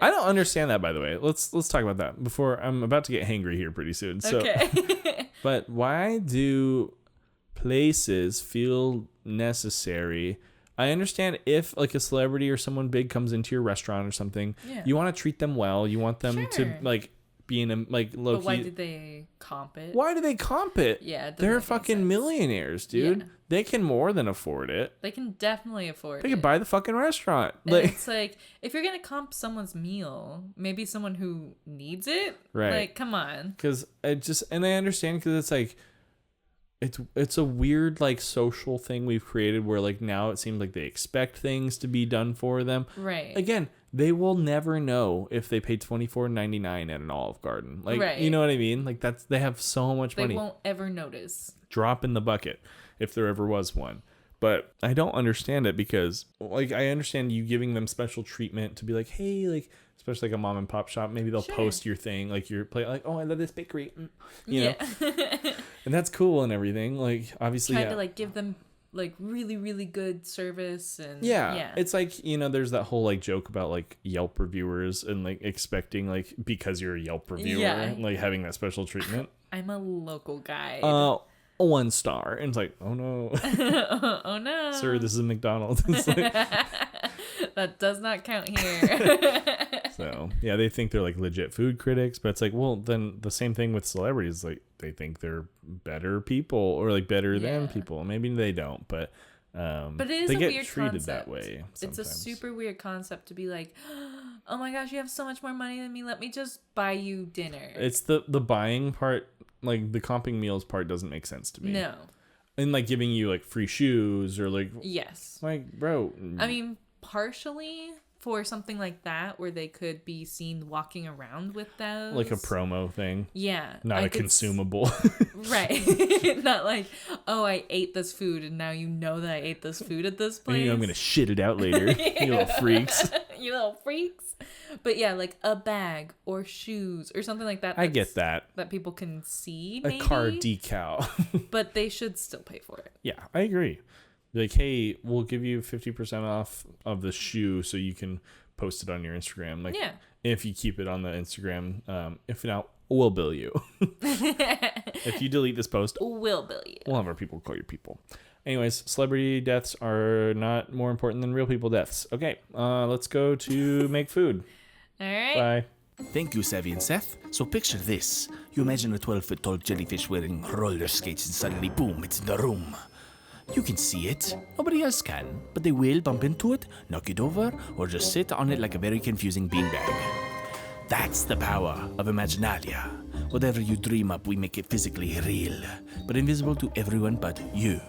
Speaker 2: I don't understand that, by the way. Let's talk about that before I'm about to get hangry here pretty soon. So,
Speaker 3: okay.
Speaker 2: But why do places feel necessary? I understand if like a celebrity or someone big comes into your restaurant or something, you want to treat them well. You want them to like be in a like low key.
Speaker 3: But why did they comp it?
Speaker 2: Why do they comp it?
Speaker 3: Yeah, it doesn't
Speaker 2: they're
Speaker 3: make any
Speaker 2: fucking
Speaker 3: sense.
Speaker 2: millionaires, dude.
Speaker 3: Yeah.
Speaker 2: They can more than afford it.
Speaker 3: They can definitely afford
Speaker 2: They
Speaker 3: it.
Speaker 2: could buy the fucking restaurant.
Speaker 3: And
Speaker 2: Like,
Speaker 3: it's like, if you're gonna comp someone's meal, maybe someone who needs it.
Speaker 2: Right.
Speaker 3: Like, come on.
Speaker 2: because and I understand because it's like it's a weird like social thing we've created where like now it seems like they expect things to be done for them.
Speaker 3: Right.
Speaker 2: Again, they will never know if they pay $24.99 at an Olive Garden. Like,
Speaker 3: Right.
Speaker 2: you know what I mean? Like they have so much
Speaker 3: They
Speaker 2: money.
Speaker 3: won't ever notice.
Speaker 2: Drop in the bucket if there ever was one. But I don't understand it because like I understand you giving them special treatment to be like, hey, like especially like a mom and pop shop, maybe they'll post your thing, like your play, like, oh, I love this bakery, you know, and that's cool and everything. Like obviously,
Speaker 3: Try to like give them like really, really good service and
Speaker 2: yeah, it's like, you know, there's that whole like joke about like Yelp reviewers and like expecting like because you're a Yelp reviewer, like having that special treatment.
Speaker 3: I'm a local guy.
Speaker 2: 1 star, and it's like, oh no,
Speaker 3: oh no,
Speaker 2: sir, this is a McDonald's. It's like,
Speaker 3: that does not count here.
Speaker 2: so yeah, they think they're like legit food critics, but it's like, well, then the same thing with celebrities, like they think they're better people or like better than people. Maybe they don't, but
Speaker 3: it is
Speaker 2: they
Speaker 3: a
Speaker 2: get
Speaker 3: weird
Speaker 2: treated
Speaker 3: concept.
Speaker 2: that way sometimes.
Speaker 3: It's a super weird concept to be like, oh my gosh, you have so much more money than me. Let me just buy you dinner.
Speaker 2: It's the buying part, like the comping meals part doesn't make sense to me.
Speaker 3: No.
Speaker 2: And like giving you like free shoes or like,
Speaker 3: Yes.
Speaker 2: like, bro.
Speaker 3: I mean, partially for something like that where they could be seen walking around with those.
Speaker 2: Like a promo thing.
Speaker 3: Yeah.
Speaker 2: Not a consumable.
Speaker 3: Right. Not like, oh, I ate this food and now you know that I ate this food at this place.
Speaker 2: I'm going to shit it out later. You little freaks.
Speaker 3: You little freaks. But yeah, like a bag or shoes or something like that.
Speaker 2: I get that.
Speaker 3: That people can see, maybe.
Speaker 2: A car decal.
Speaker 3: But they should still pay for it.
Speaker 2: Yeah, I agree. Like, hey, we'll give you 50% off of the shoe so you can post it on your Instagram. Like,
Speaker 3: yeah.
Speaker 2: If you keep it on the Instagram, if not, we'll bill you. If you delete this post,
Speaker 3: We'll bill you.
Speaker 2: we'll have our people call your people. Anyways, celebrity deaths are not more important than real people deaths. Okay, let's go to make food.
Speaker 3: All right.
Speaker 2: Bye.
Speaker 1: Thank you, Savvy and Seth. So picture this. You imagine a 12-foot tall jellyfish wearing roller skates and suddenly, boom, it's in the room. You can see it. Nobody else can. But they will bump into it, knock it over, or just sit on it like a very confusing beanbag. That's the power of Imaginalia. Whatever you dream up, we make it physically real, but invisible to everyone but you.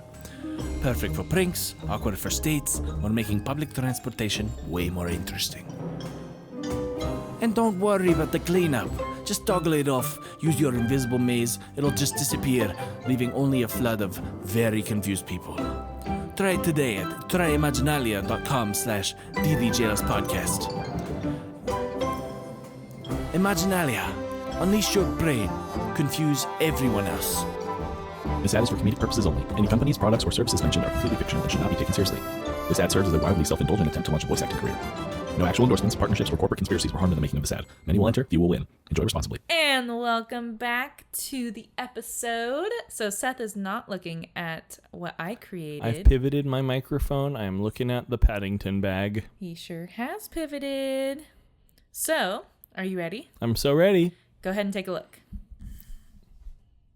Speaker 1: Perfect for pranks, awkward for dates, or making public transportation way more interesting. And don't worry about the cleanup. Just toggle it off, use your invisible maze, it'll just disappear, leaving only a flood of very confused people. Try it today at tryimaginalia.com/DDJLSpodcast. Imaginalia. Unleash your brain. Confuse everyone else.
Speaker 9: This ad is for comedic purposes only. Any companies, products, or services mentioned are completely fictional and should not be taken seriously. This ad serves as a wildly self-indulgent attempt to launch a voice acting career. No actual endorsements, partnerships, or corporate conspiracies were harmed in the making of this ad. Many will enter, few will win. Enjoy responsibly.
Speaker 3: And welcome back to the episode. So Seth is not looking at what I created.
Speaker 2: I've pivoted my microphone. I'm looking at the Paddington bag.
Speaker 3: He sure has pivoted. So, are you ready?
Speaker 2: I'm so ready.
Speaker 3: Go ahead and take a look.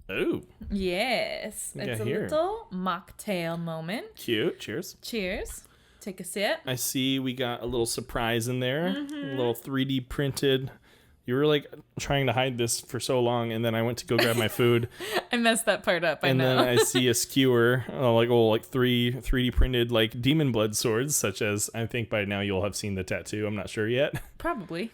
Speaker 2: Oh,
Speaker 3: Yes.
Speaker 2: Look
Speaker 3: It's
Speaker 2: at
Speaker 3: a
Speaker 2: here.
Speaker 3: little mocktail moment.
Speaker 2: cute. Cheers.
Speaker 3: Cheers. Take a sip.
Speaker 2: I see we got a little surprise in there.
Speaker 3: Mm-hmm.
Speaker 2: A little 3D printed. You were like trying to hide this for so long, and then I went to go grab my food,
Speaker 3: I messed that part up. I
Speaker 2: and
Speaker 3: know.
Speaker 2: then I see a skewer, like 3D printed like demon blood swords, such as I think by now you'll have seen the tattoo. I'm not sure yet.
Speaker 3: Probably.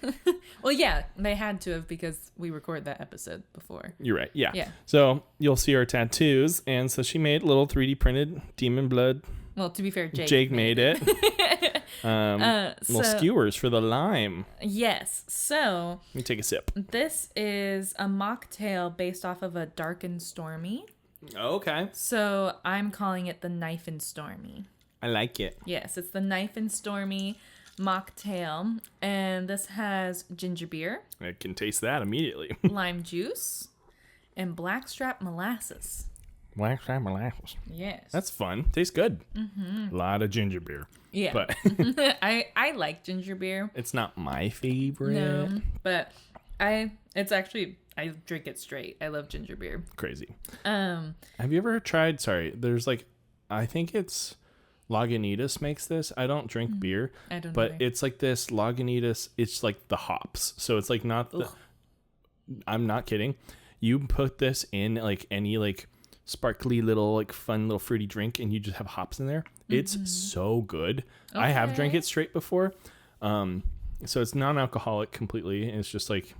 Speaker 3: Well, yeah, they had to have because we recorded that episode before.
Speaker 2: You're right. Yeah.
Speaker 3: Yeah.
Speaker 2: So you'll see our tattoos, and so she made little 3D printed demon blood.
Speaker 3: Well, to be fair,
Speaker 2: Jake made it. Little
Speaker 3: so-
Speaker 2: skewers for the lime.
Speaker 3: Yes. So
Speaker 2: Let me take a sip.
Speaker 3: this is a mocktail based off of a Dark and Stormy.
Speaker 2: Okay.
Speaker 3: So I'm calling it the Knife and Stormy.
Speaker 2: I like it.
Speaker 3: Yes, it's the Knife and Stormy mocktail. And this has ginger beer,
Speaker 2: I can taste that immediately.
Speaker 3: lime juice, and blackstrap molasses.
Speaker 2: Black stripe molasses.
Speaker 3: Yes.
Speaker 2: That's fun. Tastes good. A lot of ginger beer.
Speaker 3: yeah.
Speaker 2: But
Speaker 3: I like ginger beer.
Speaker 2: it's not my favorite.
Speaker 3: No, but I drink it straight. I love ginger beer.
Speaker 2: Crazy. Have you ever tried, there's like, I think it's Lagunitas makes this. I don't drink beer.
Speaker 3: I don't
Speaker 2: But
Speaker 3: either.
Speaker 2: it's like this Lagunitas, it's like the hops. So it's like not the, I'm not kidding. You put this in like any like sparkly little like fun little fruity drink and you just have hops in there. It's so good. I have drank it straight before. So it's non-alcoholic completely. And it's just like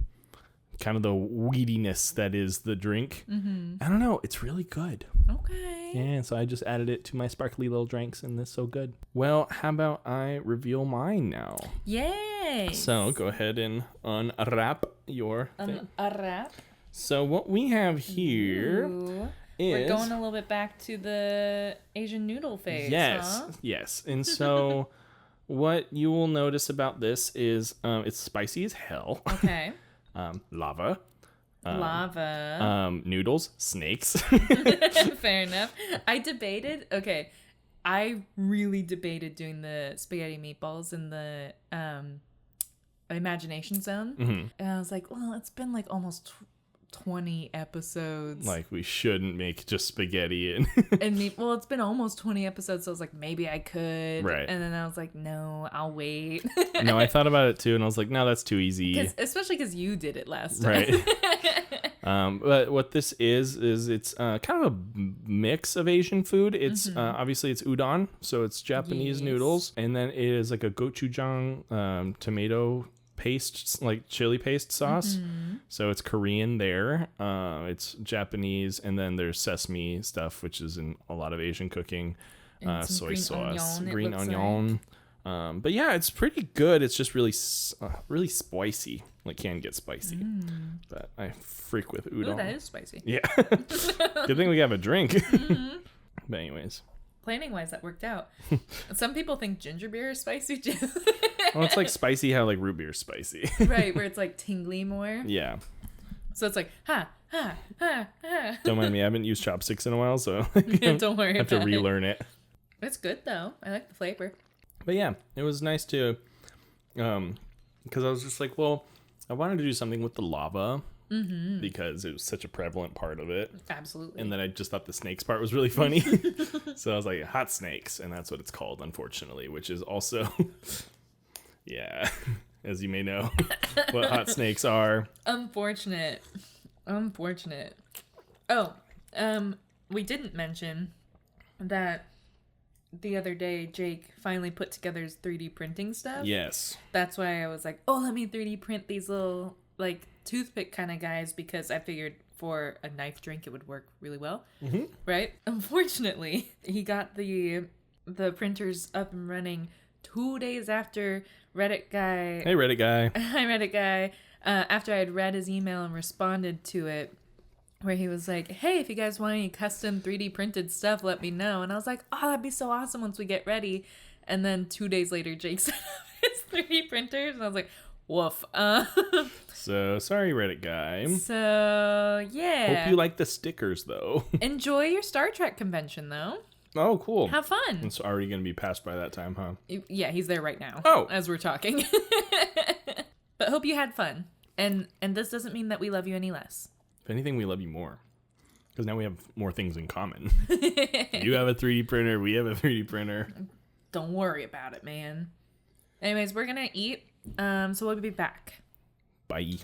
Speaker 2: kind of the weediness that is the drink. I don't know. It's really good.
Speaker 3: Okay.
Speaker 2: Yeah, so I just added it to my sparkly little drinks and it's so good. Well, how about I reveal mine now?
Speaker 3: Yay.
Speaker 2: So go ahead and unwrap your thing.
Speaker 3: A wrap.
Speaker 2: So what we have here
Speaker 3: Ooh.
Speaker 2: is...
Speaker 3: We're going a little bit back to the Asian noodle phase.
Speaker 2: Yes,
Speaker 3: Huh?
Speaker 2: yes. And so what you will notice about this is it's spicy as hell.
Speaker 3: Okay.
Speaker 2: Lava.
Speaker 3: Lava.
Speaker 2: Noodles. Snakes.
Speaker 3: Fair enough. I really debated doing the spaghetti meatballs in the imagination zone. And I was like, well, it's been like almost 20 episodes.
Speaker 2: Like, we shouldn't make just spaghetti and...
Speaker 3: Well, it's been almost 20 episodes, so I was like, maybe I could.
Speaker 2: Right.
Speaker 3: And then I was like, no, I'll wait.
Speaker 2: No, I thought about it too, and I was like, no, that's too easy.
Speaker 3: Especially because you did it last time.
Speaker 2: Right. But what this is it's kind of a mix of Asian food. It's obviously it's udon, so it's Japanese noodles, and then it is like a gochujang tomato paste, like chili paste sauce. So it's Korean there. It's Japanese, and then there's sesame stuff, which is in a lot of Asian cooking. Soy
Speaker 3: green
Speaker 2: sauce,
Speaker 3: onion,
Speaker 2: green
Speaker 3: it looks
Speaker 2: onion. But yeah, it's pretty good. It's just really spicy. Like, can get spicy. But I freak with udon.
Speaker 3: Ooh, that is spicy.
Speaker 2: Yeah. Good thing we have a drink. But anyways.
Speaker 3: Planning-wise, that worked out. Some people think ginger beer is spicy too.
Speaker 2: Well, it's like spicy how like root beer is spicy.
Speaker 3: Right, where it's like tingly more.
Speaker 2: Yeah.
Speaker 3: So it's like, ha, ha, ha, ha.
Speaker 2: Don't mind me. I haven't used chopsticks in a while, so
Speaker 3: Don't worry
Speaker 2: I have to
Speaker 3: about
Speaker 2: relearn it.
Speaker 3: It's good though. I like the flavor.
Speaker 2: But yeah, it was nice to, because I was just like, well, I wanted to do something with the lava because it was such a prevalent part of it.
Speaker 3: Absolutely.
Speaker 2: And then I just thought the snakes part was really funny. So I was like, hot snakes, and that's what it's called, unfortunately, which is also, yeah, as you may know, what hot snakes are.
Speaker 3: Unfortunate. Oh, we didn't mention that the other day Jake finally put together his 3D printing stuff.
Speaker 2: Yes.
Speaker 3: That's why I was like, oh, let me 3D print these little like toothpick kind of guys, because I figured for a knife drink it would work really well. Right? Unfortunately, he got the printers up and running 2 days after Reddit guy.
Speaker 2: Hey, Reddit guy.
Speaker 3: Hi, Reddit guy. After I had read his email and responded to it, where he was like, hey, if you guys want any custom 3D printed stuff, let me know. And I was like, oh, that'd be so awesome once we get ready. And then 2 days later, Jake set up his 3D printers. And I was like, woof.
Speaker 2: So, sorry, Reddit guy.
Speaker 3: So, yeah.
Speaker 2: Hope you like the stickers, though.
Speaker 3: Enjoy your Star Trek convention, though.
Speaker 2: Oh, cool.
Speaker 3: Have fun.
Speaker 2: It's already going to be passed by that time, huh?
Speaker 3: Yeah, he's there right now.
Speaker 2: Oh.
Speaker 3: As we're talking. But hope you had fun. And this doesn't mean that we love you any less.
Speaker 2: If anything, we love you more. Because now we have more things in common. You have a 3D printer. We have a 3D printer.
Speaker 3: Don't worry about it, man. Anyways, we're going to eat. So we'll be back.
Speaker 2: Bye.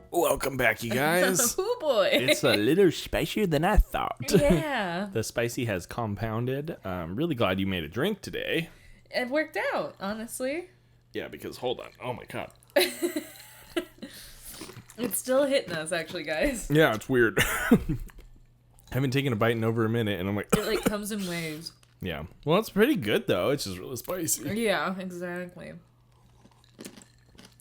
Speaker 2: Welcome back, you guys.
Speaker 3: Oh, boy.
Speaker 1: It's a little spicier than I thought.
Speaker 3: Yeah.
Speaker 2: The spicy has compounded. I'm really glad you made a drink today.
Speaker 3: It worked out, honestly.
Speaker 2: Yeah, because hold on. Oh, my God.
Speaker 3: It's still hitting us, actually, guys.
Speaker 2: Yeah, it's weird. I haven't taken a bite in over a minute, and I'm like...
Speaker 3: It, like, comes in waves.
Speaker 2: Yeah. Well, it's pretty good, though. It's just really spicy.
Speaker 3: Yeah, exactly.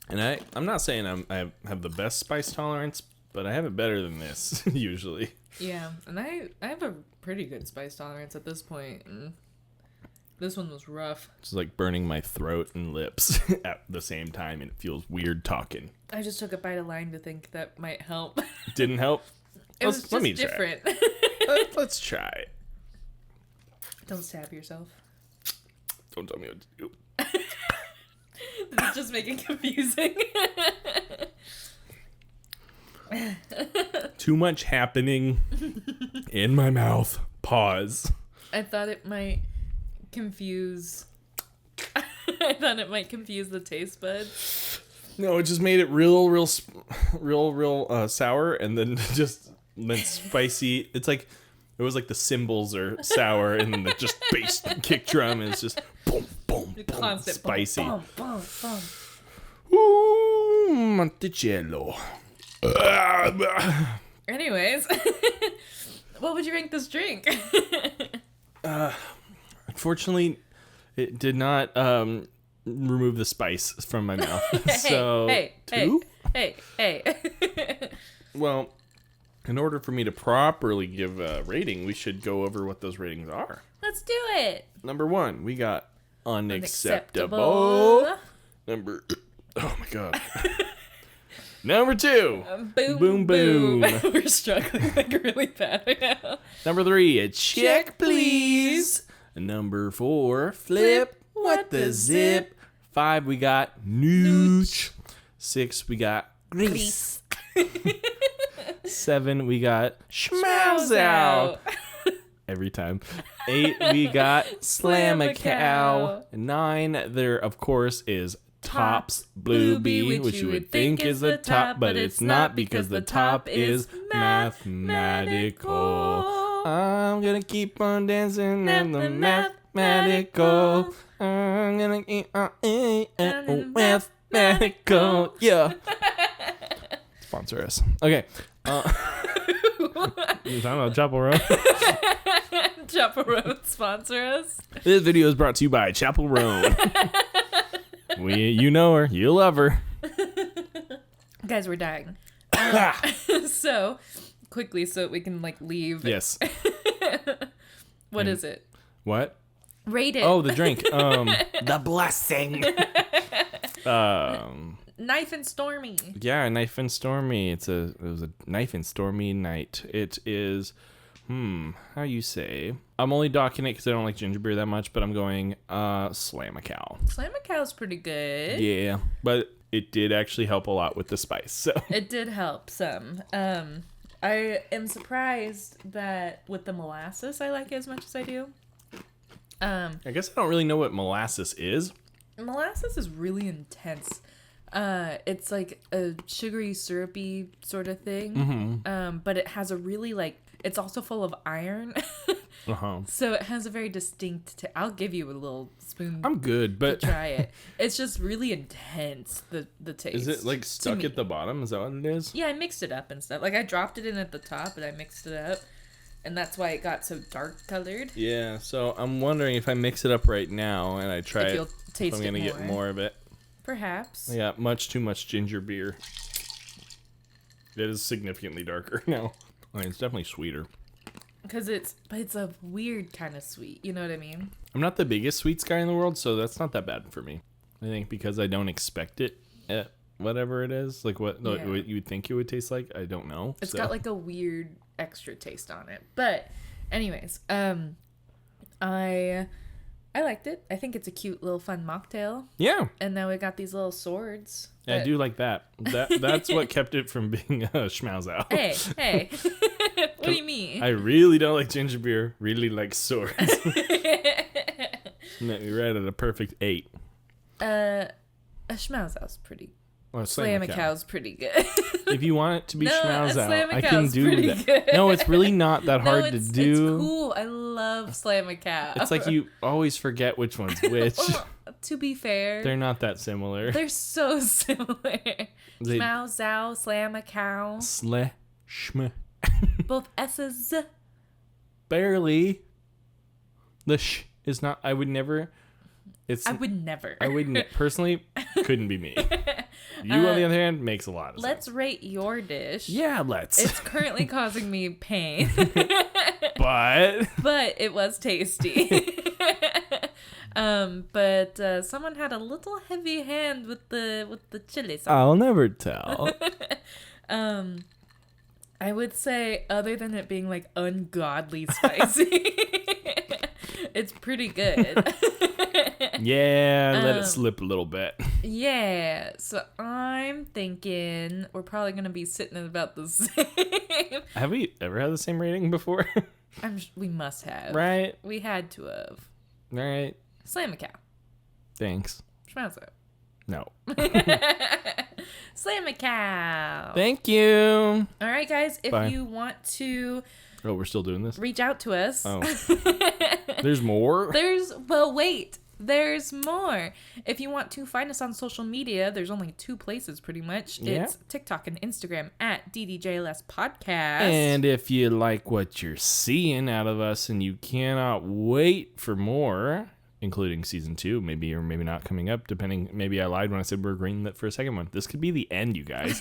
Speaker 2: And I'm not saying I have the best spice tolerance, but I have it better than this, usually.
Speaker 3: Yeah, and I have a pretty good spice tolerance at this point. And this one was rough.
Speaker 2: It's like burning my throat and lips at the same time, and it feels weird talking.
Speaker 3: I just took a bite of lime to think that might help.
Speaker 2: Didn't help?
Speaker 3: It was just different.
Speaker 2: Let's try it.
Speaker 3: Don't stab yourself.
Speaker 2: Don't tell me what to do.
Speaker 3: This is just making it confusing.
Speaker 2: Too much happening in my mouth. Pause.
Speaker 3: I thought it might confuse... I thought it might confuse the taste buds.
Speaker 2: No, it just made it real sour, and then then spicy. It's like it was like the cymbals are sour, and then the just bass kick drum is just boom, boom, boom,
Speaker 3: constant
Speaker 2: spicy.
Speaker 3: Boom, boom, boom.
Speaker 2: Ooh, Monticello.
Speaker 3: Anyways, what would you rank this drink?
Speaker 2: Unfortunately, it did not remove the spice from my mouth. So two?
Speaker 3: Hey.
Speaker 2: Well, in order for me to properly give a rating, we should go over what those ratings are.
Speaker 3: Let's do it.
Speaker 2: Number 1, we got unacceptable. Oh my God. Number 2.
Speaker 3: Boom, boom. We're struggling like really bad right now.
Speaker 2: Number 3, a check, please. Number 4, flip. What the zip? 5, we got nooch. 6, we got grease. 7, we got schmouse out. Every time. 8, we got slam a cow. 9, there, of course, is Tops Blue Bee, which you would think is the top, but it's not because the top is mathematical. I'm gonna keep on dancing in the mathematical. I'm gonna keep on mathematical. Yeah. Sponsor us. Okay. You talking about Chapel Road?
Speaker 3: Chapel Road sponsor us.
Speaker 2: This video is brought to you by Chapel Road. You know her. You love her.
Speaker 3: Guys, we're dying. So, quickly, so we can, like, leave.
Speaker 2: Yes.
Speaker 3: What is it?
Speaker 2: What?
Speaker 3: Rate it.
Speaker 2: Oh, the drink. The blessing.
Speaker 3: Knife and Stormy.
Speaker 2: Yeah, Knife and Stormy. It was a Knife and Stormy night. It is, how you say? I'm only docking it because I don't like ginger beer that much, but I'm going Slam a Cow.
Speaker 3: Slam a Cow's pretty good.
Speaker 2: Yeah, but it did actually help a lot with the spice. So
Speaker 3: it did help some. I am surprised that with the molasses I like it as much as I do.
Speaker 2: I guess I don't really know what molasses is.
Speaker 3: Molasses is really intense. It's like a sugary, syrupy sort of thing. Mm-hmm. But it has a really, like, it's also full of iron.
Speaker 2: Uh-huh.
Speaker 3: So it has a very distinct I'll give you a little spoon.
Speaker 2: I'm good, but
Speaker 3: to try it. It's just really intense, the taste.
Speaker 2: Is it like stuck at the bottom? Is that what it is?
Speaker 3: Yeah, I mixed it up and stuff. Like I dropped it in at the top, but I mixed it up. And that's why it got so dark colored.
Speaker 2: Yeah, so I'm wondering if I mix it up right now and I try
Speaker 3: if
Speaker 2: it,
Speaker 3: you'll taste
Speaker 2: I'm going to
Speaker 3: more.
Speaker 2: get more of it.
Speaker 3: Perhaps.
Speaker 2: Yeah, much too much ginger beer. It is significantly darker now. I mean, it's definitely sweeter.
Speaker 3: Because it's a weird kind of sweet. You know what I mean?
Speaker 2: I'm not the biggest sweets guy in the world, so that's not that bad for me. I think because I don't expect it at whatever it is. Like what you would think it would taste like. I don't know.
Speaker 3: It's got like a weird extra taste on it. But anyways, I liked it. I think it's a cute little fun mocktail.
Speaker 2: Yeah.
Speaker 3: And now we got these little swords.
Speaker 2: Yeah, I do like that. That's what kept it from being a schmouse out.
Speaker 3: Hey. What do you mean?
Speaker 2: I really don't like ginger beer. Really like swords. Met me right at a perfect 8.
Speaker 3: A schmouse out's pretty.
Speaker 2: Well,
Speaker 3: Slam a Cow's pretty good.
Speaker 2: If you want it to be schmouse out,
Speaker 3: Slam a
Speaker 2: I can
Speaker 3: Cow's
Speaker 2: do
Speaker 3: pretty
Speaker 2: that.
Speaker 3: good.
Speaker 2: No, it's really not that hard to do.
Speaker 3: It's cool. I love Slam a Cow.
Speaker 2: It's like you always forget which one's which.
Speaker 3: Well, to be fair,
Speaker 2: They're not that similar.
Speaker 3: they're so similar. Schmouse out, Slam a Cow.
Speaker 2: Schme.
Speaker 3: Both S's.
Speaker 2: Barely. The sh is not. I would never.
Speaker 3: I would never.
Speaker 2: I wouldn't. Personally, couldn't be me. You, on the other hand, makes a lot of sense.
Speaker 3: Let's rate your dish.
Speaker 2: Yeah, let's.
Speaker 3: It's currently causing me pain.
Speaker 2: But
Speaker 3: it was tasty. But someone had a little heavy hand with the chili sauce.
Speaker 2: I'll never tell.
Speaker 3: I would say, other than it being like ungodly spicy, it's pretty good.
Speaker 2: Yeah, let it slip a little bit.
Speaker 3: Yeah, so I'm thinking we're probably gonna be sitting at about the same.
Speaker 2: Have we ever had the same rating before?
Speaker 3: We must have.
Speaker 2: Right.
Speaker 3: We had to have.
Speaker 2: Right.
Speaker 3: Slam a Cow.
Speaker 2: Thanks.
Speaker 3: Schmouse it.
Speaker 2: No.
Speaker 3: Slam a Cow.
Speaker 2: Thank you.
Speaker 3: All right, guys. If
Speaker 2: Bye.
Speaker 3: you want to
Speaker 2: Oh, we're still doing this?
Speaker 3: reach out to us.
Speaker 2: Oh. There's more?
Speaker 3: Wait. There's more. If you want to find us on social media, there's only 2 places pretty much.
Speaker 2: Yeah.
Speaker 3: It's TikTok and Instagram at DDJLS Podcast.
Speaker 2: And if you like what you're seeing out of us and you cannot wait for more, including season 2, maybe or maybe not coming up, depending. Maybe I lied when I said we're greenlit for a second one. This could be the end, you guys.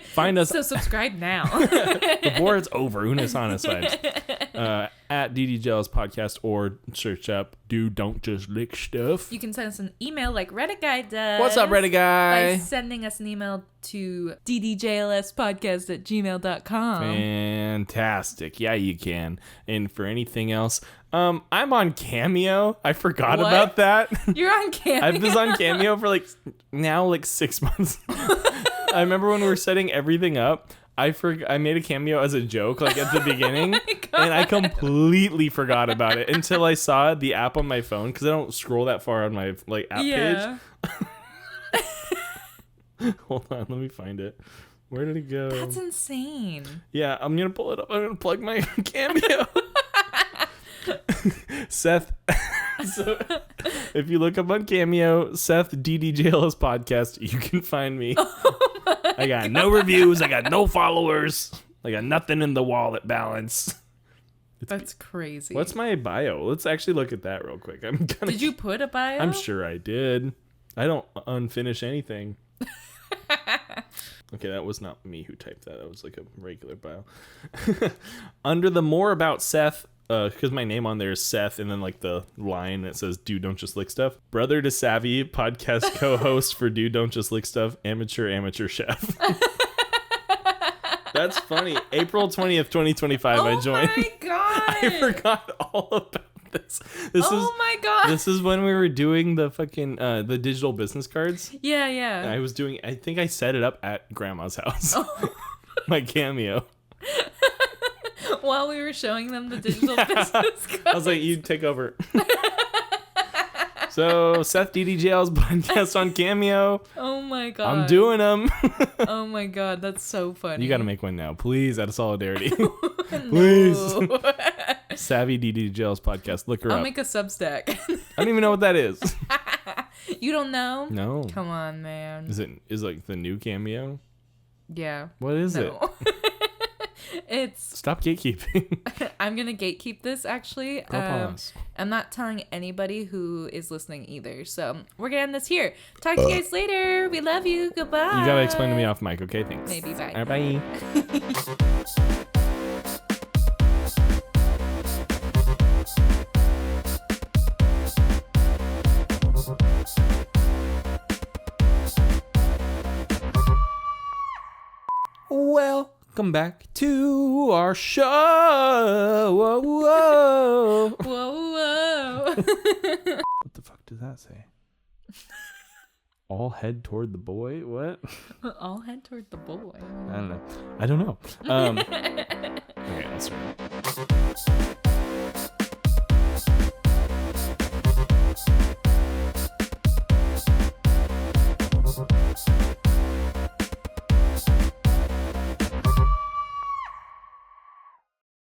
Speaker 2: Find us.
Speaker 3: So subscribe now.
Speaker 2: The board's over. Una's on us vibes. at DDJLS Podcast or search up Don't Just Lick Stuff.
Speaker 3: You can send us an email like Reddit Guy does.
Speaker 2: What's up, Reddit Guy?
Speaker 3: By sending us an email to ddjlspodcast@gmail.com.
Speaker 2: Fantastic. Yeah, you can. And for anything else, I'm on Cameo. I forgot about that.
Speaker 3: You're on Cameo?
Speaker 2: I've been on Cameo for like 6 months. I remember when we were setting everything up, I made a Cameo as a joke like at the beginning, and I completely forgot about it until I saw the app on my phone because I don't scroll that far on my like app page. Hold on, let me find it. Where did it go?
Speaker 3: That's insane.
Speaker 2: Yeah, I'm gonna pull it up. I'm gonna plug my Cameo. Seth. So if you look up on Cameo, Seth DDJLS Podcast, you can find me. I got no reviews. I got no followers. I got nothing in the wallet balance.
Speaker 3: That's crazy.
Speaker 2: What's my bio? Let's actually look at that real quick.
Speaker 3: Did you put a bio?
Speaker 2: I'm sure I did. I don't unfinish anything. Okay, that was not me who typed that. That was like a regular bio. Under the more about Seth, because my name on there is Seth, and then like the line that says Dude Don't Just Lick Stuff. Brother to Savvy, podcast co-host for Dude Don't Just Lick Stuff, amateur chef. That's funny. April 20th, 2025, I joined.
Speaker 3: Oh my god.
Speaker 2: I forgot all about this.
Speaker 3: My god.
Speaker 2: This is when we were doing the fucking the digital business cards.
Speaker 3: Yeah.
Speaker 2: I think I set it up at grandma's house. My Cameo.
Speaker 3: While we were showing them the digital business cards.
Speaker 2: I was like, you take over. So, Seth DDJL's podcast on Cameo.
Speaker 3: Oh my god.
Speaker 2: I'm doing them.
Speaker 3: Oh my god, that's so funny.
Speaker 2: You got to make one now, please, out of solidarity. Please. Savvy DDJL's podcast. Look her up.
Speaker 3: I'll make a Substack.
Speaker 2: I don't even know what that is.
Speaker 3: You don't know?
Speaker 2: No.
Speaker 3: Come on, man.
Speaker 2: Is like the new Cameo?
Speaker 3: Yeah.
Speaker 2: What is it?
Speaker 3: It's
Speaker 2: Stop gatekeeping.
Speaker 3: I'm gonna gatekeep this actually. I'm not telling anybody who is listening either. So we're gonna end this here. Talk to you guys later. We love you. Goodbye.
Speaker 2: You gotta explain to me off mic, okay? Thanks.
Speaker 3: Maybe. Bye.
Speaker 2: All right, bye. Welcome back to our show. Whoa, whoa.
Speaker 3: Whoa.
Speaker 2: What the fuck does that say? All head toward the boy? What?
Speaker 3: All head toward the boy.
Speaker 2: I don't know. Okay, let's start.